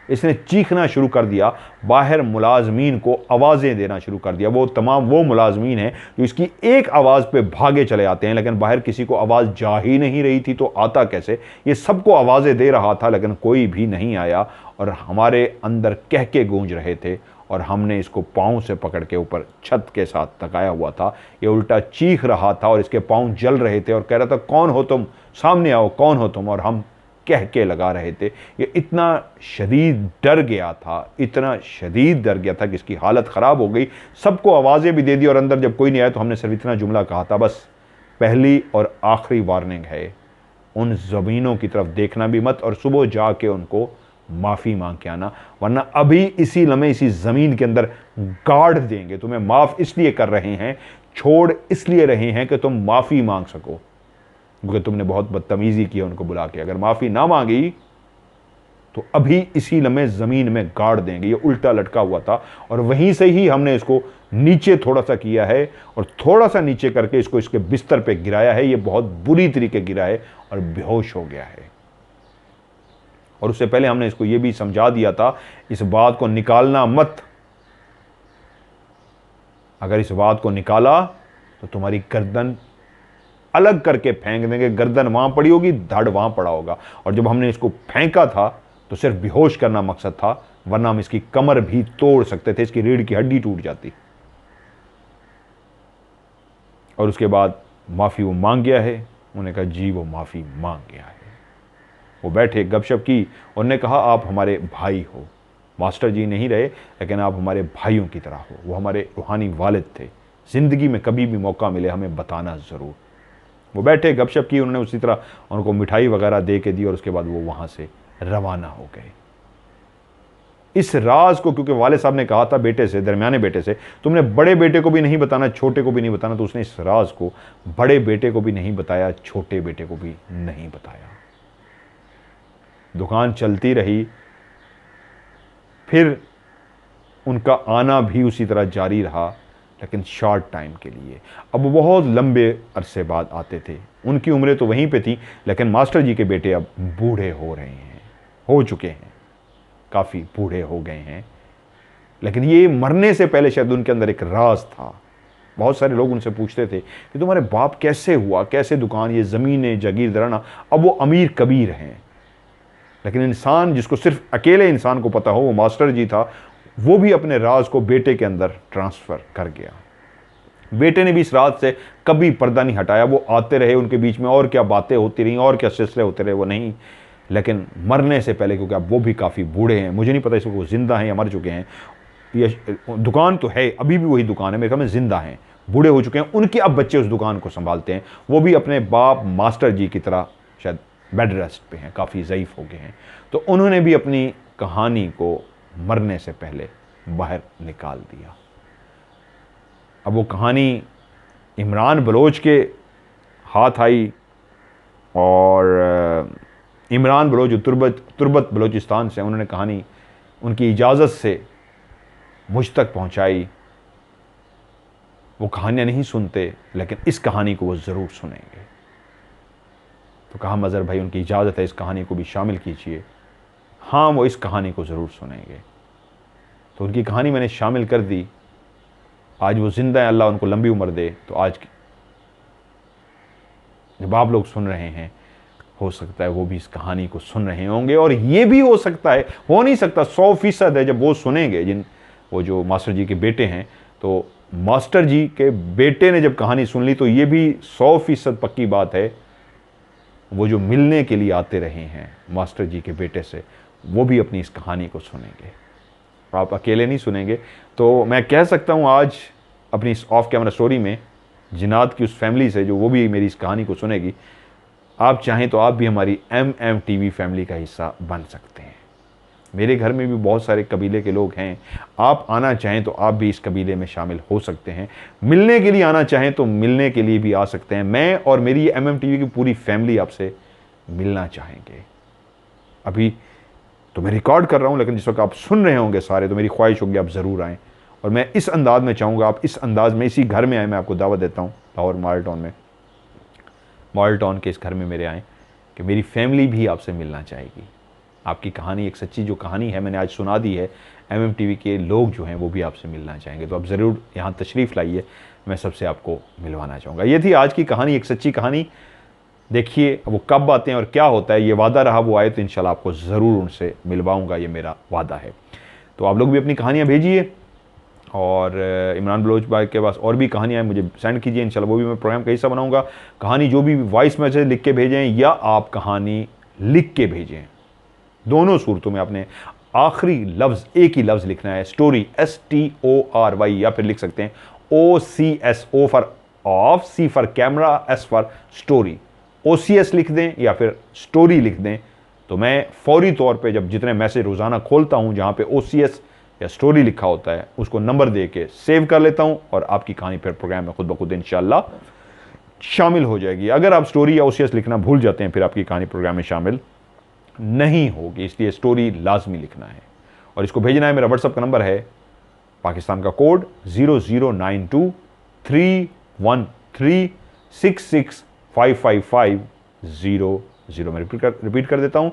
इसने चीखना शुरू कर दिया, बाहर मुलाजमीन को आवाज़ें देना शुरू कर दिया। वो तमाम वो मुलाजमीन हैं जो इसकी एक आवाज़ पे भागे चले आते हैं, लेकिन बाहर किसी को आवाज़ जा ही नहीं रही थी, तो आता कैसे? ये सबको आवाज़ें दे रहा था, लेकिन कोई भी नहीं आया, और हमारे अंदर कह के गूंज रहे थे। और हमने इसको पाँव से पकड़ के ऊपर छत के साथ तकाया हुआ था। ये उल्टा चीख रहा था और इसके पाँव जल रहे थे और कह रहा था, कौन हो तुम, सामने आओ, कौन हो तुम? और हम कह के लगा रहे थे। ये इतना शदीद डर गया था, इतना शदीद डर गया था कि इसकी हालत ख़राब हो गई। सबको आवाज़ें भी दे दी, और अंदर जब कोई नहीं आया तो हमने सिर्फ इतना जुमला कहा था, बस पहली और आखिरी वार्निंग है, उन ज़मीनों की तरफ देखना भी मत, और सुबह जाके उनको माफ़ी मांग के आना, वरना अभी इसी लम्हे इसी ज़मीन के अंदर गाड़ देंगे। तुम्हें माफ़ इसलिए कर रहे हैं, छोड़ इसलिए रहे हैं कि तुम माफ़ी मांग सको, क्योंकि तुमने बहुत बदतमीज़ी की उनको बुला के। अगर माफ़ी ना मांगी तो अभी इसी लम्हे ज़मीन में गाड़ देंगे। ये उल्टा लटका हुआ था, और वहीं से ही हमने इसको नीचे थोड़ा सा किया है, और थोड़ा सा नीचे करके इसको इसके बिस्तर पे गिराया है। ये बहुत बुरी तरीके गिरा है और बेहोश हो गया है। और उससे पहले हमने इसको ये भी समझा दिया था, इस बात को निकालना मत, अगर इस बात को निकाला तो तुम्हारी गर्दन अलग करके फेंक देंगे। गर्दन वहां पड़ी होगी, धड़ वहां पड़ा होगा। और जब हमने इसको फेंका था तो सिर्फ बेहोश करना मकसद था, वरना हम इसकी कमर भी तोड़ सकते थे, इसकी रीढ़ की हड्डी टूट जाती। और उसके बाद माफ़ी वो मांग गया है। उन्होंने कहा जी वो माफ़ी मांग गया है। वो बैठे, गपशप की, उन्होंने कहा आप हमारे भाई हो, मास्टर जी नहीं रहे, लेकिन आप हमारे भाइयों की तरह हो। वो हमारे रूहानी वालिद थे, ज़िंदगी में कभी भी मौका मिले हमें बताना ज़रूर। वो बैठे, गपशप की, उन्होंने उसी तरह उनको मिठाई वगैरह दे के दी, और उसके बाद वो वहाँ से रवाना हो गए। इस राज को, क्योंकि वाले साहब ने कहा था बेटे से, दरमियाने बेटे से, तुमने बड़े बेटे को भी नहीं बताना, छोटे को भी नहीं बताना, तो उसने इस राज को बड़े बेटे को भी नहीं बताया, छोटे बेटे को भी नहीं बताया। दुकान चलती रही, फिर उनका आना भी उसी तरह जारी रहा, लेकिन शॉर्ट टाइम के लिए। अब वो बहुत लंबे अरसे बाद आते थे। उनकी उम्रें तो वहीं पे थी, लेकिन मास्टर जी के बेटे अब बूढ़े हो रहे हैं, हो चुके हैं, काफ़ी बूढ़े हो गए हैं। लेकिन ये मरने से पहले शायद उनके अंदर एक राज था। बहुत सारे लोग उनसे पूछते थे कि तुम्हारे बाप कैसे हुआ, कैसे दुकान, ये ज़मीनें, जागीरदाराना। अब वो अमीर कबीर हैं, लेकिन इंसान जिसको सिर्फ अकेले इंसान को पता हो, वो मास्टर जी था। वो भी अपने राज को बेटे के अंदर ट्रांसफ़र कर गया। बेटे ने भी इस राज से कभी पर्दा नहीं हटाया। वो आते रहे, उनके बीच में और क्या बातें होती रहीं, और क्या सिलसिले होते रहे, वो नहीं। लेकिन मरने से पहले, क्योंकि अब वो भी काफ़ी बूढ़े हैं, मुझे नहीं पता इस वक्त वो जिंदा हैं या मर चुके हैं, ये दुकान तो है, अभी भी वही दुकान है, मेरे ख्याल में ज़िंदा हैं, बूढ़े हो चुके हैं, उनके अब बच्चे उस दुकान को संभालते हैं। वो भी अपने बाप मास्टर जी की तरह शायद बेड रेस्ट पे हैं, काफ़ी ज़ईफ़ हो गए हैं। तो उन्होंने भी अपनी कहानी को मरने से पहले बाहर निकाल दिया। अब वो कहानी इमरान बलोच के हाथ आई और इमरान बलोच जो तुर्बत बलोचिस्तान से, उन्होंने कहानी उनकी इजाज़त से मुझ तक पहुंचाई। वो कहानियाँ नहीं सुनते, लेकिन इस कहानी को वो ज़रूर सुनेंगे। तो कहा मज़हर भाई उनकी इजाज़त है, इस कहानी को भी शामिल कीजिए। हाँ, वो इस कहानी को ज़रूर सुनेंगे। तो उनकी कहानी मैंने शामिल कर दी। आज वो ज़िंदा है, अल्लाह उनको लंबी उम्र दे। तो आज जब आप लोग सुन रहे हैं, हो सकता है वो भी इस कहानी को सुन रहे होंगे। और ये भी हो सकता है, हो नहीं सकता, 100% है, जब वो सुनेंगे, वो जो मास्टर जी के बेटे हैं, तो मास्टर जी के बेटे ने जब कहानी सुन ली, तो ये भी 100% पक्की बात है, वो जो मिलने के लिए आते रहे हैं मास्टर जी के बेटे से, वो भी अपनी इस कहानी को सुनेंगे। आप अकेले नहीं सुनेंगे। तो मैं कह सकता हूँ आज अपनी इस ऑफ कैमरा स्टोरी में जिनात की उस फैमिली से, जो वो भी मेरी इस कहानी को सुनेगी, आप चाहें तो आप भी हमारी MMTV फैमिली का हिस्सा बन सकते हैं। मेरे घर में भी बहुत सारे कबीले के लोग हैं, आप आना चाहें तो आप भी इस कबीले में शामिल हो सकते हैं। मिलने के लिए आना चाहें तो मिलने के लिए भी आ सकते हैं। मैं और मेरी MMTV की पूरी फैमिली आपसे मिलना चाहेंगे। अभी तो मैं रिकॉर्ड कर रहा हूं, लेकिन जिस वक्त आप सुन रहे होंगे सारे, तो मेरी ख्वाहिश होगी आप ज़रूर आएँ। और मैं इस अंदाज में चाहूँगा आप इस अंदाज में इसी घर में आए। मैं आपको दावत देता हूँ लाहौर मॉडल टाउन में, मॉडल टाउन के इस घर में मेरे आएँ, कि मेरी फैमिली भी आपसे मिलना चाहेगी। आपकी कहानी, एक सच्ची जो कहानी है मैंने आज सुना दी है, MMTV के लोग जो हैं वो भी आपसे मिलना चाहेंगे। तो आप ज़रूर यहाँ तशरीफ़ लाइए, मैं सबसे आपको मिलवाना चाहूँगा। ये थी आज की कहानी, एक सच्ची कहानी। देखिए वो कब आते हैं और क्या होता है, ये वादा रहा वो आए तो इंशाल्लाह आपको ज़रूर उनसे मिलवाऊँगा, ये मेरा वादा है। तो आप लोग भी अपनी कहानियाँ भेजिए, और इमरान बलोच भाई के पास और भी कहानियाँ मुझे सेंड कीजिए, इंशाल्लाह वो भी मैं प्रोग्राम का हिस्सा बनाऊँगा। कहानी जो भी वॉइस मैसेज लिख के भेजें या आप कहानी लिख के भेजें, दोनों सूरतों में आपने आखिरी लफ्ज़ एक ही लफ्ज़ लिखना है, स्टोरी, STORY, या फिर लिख सकते हैं OCS, O for of, C for camera, S for story. OCS लिख दें या फिर स्टोरी लिख दें, तो मैं फौरी तौर पे जब जितने मैसेज रोज़ाना खोलता हूं जहां पे OCS या स्टोरी लिखा होता है, उसको नंबर दे के सेव कर लेता हूं, और आपकी कहानी फिर प्रोग्राम में खुद ब खुद इंशाल्लाह शामिल हो जाएगी। अगर आप स्टोरी या OCS लिखना भूल जाते हैं, फिर आपकी कहानी प्रोग्राम में शामिल नहीं होगी, इसलिए स्टोरी लाजमी लिखना है। और इसको भेजना है, मेरा व्हाट्सएप का नंबर है पाकिस्तान का कोड 00923136655500। मैं रिपीट कर देता हूँ,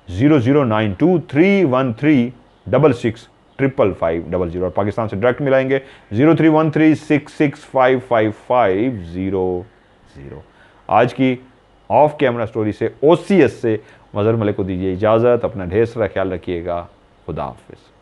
00923136655500। और पाकिस्तान से डायरेक्ट मिलाएंगे 031366555500। आज की ऑफ कैमरा स्टोरी से OCS से मज़हर मलिक को दीजिए इजाज़त। अपना ढेर सारा ख्याल रखिएगा। खुदा हाफिज़।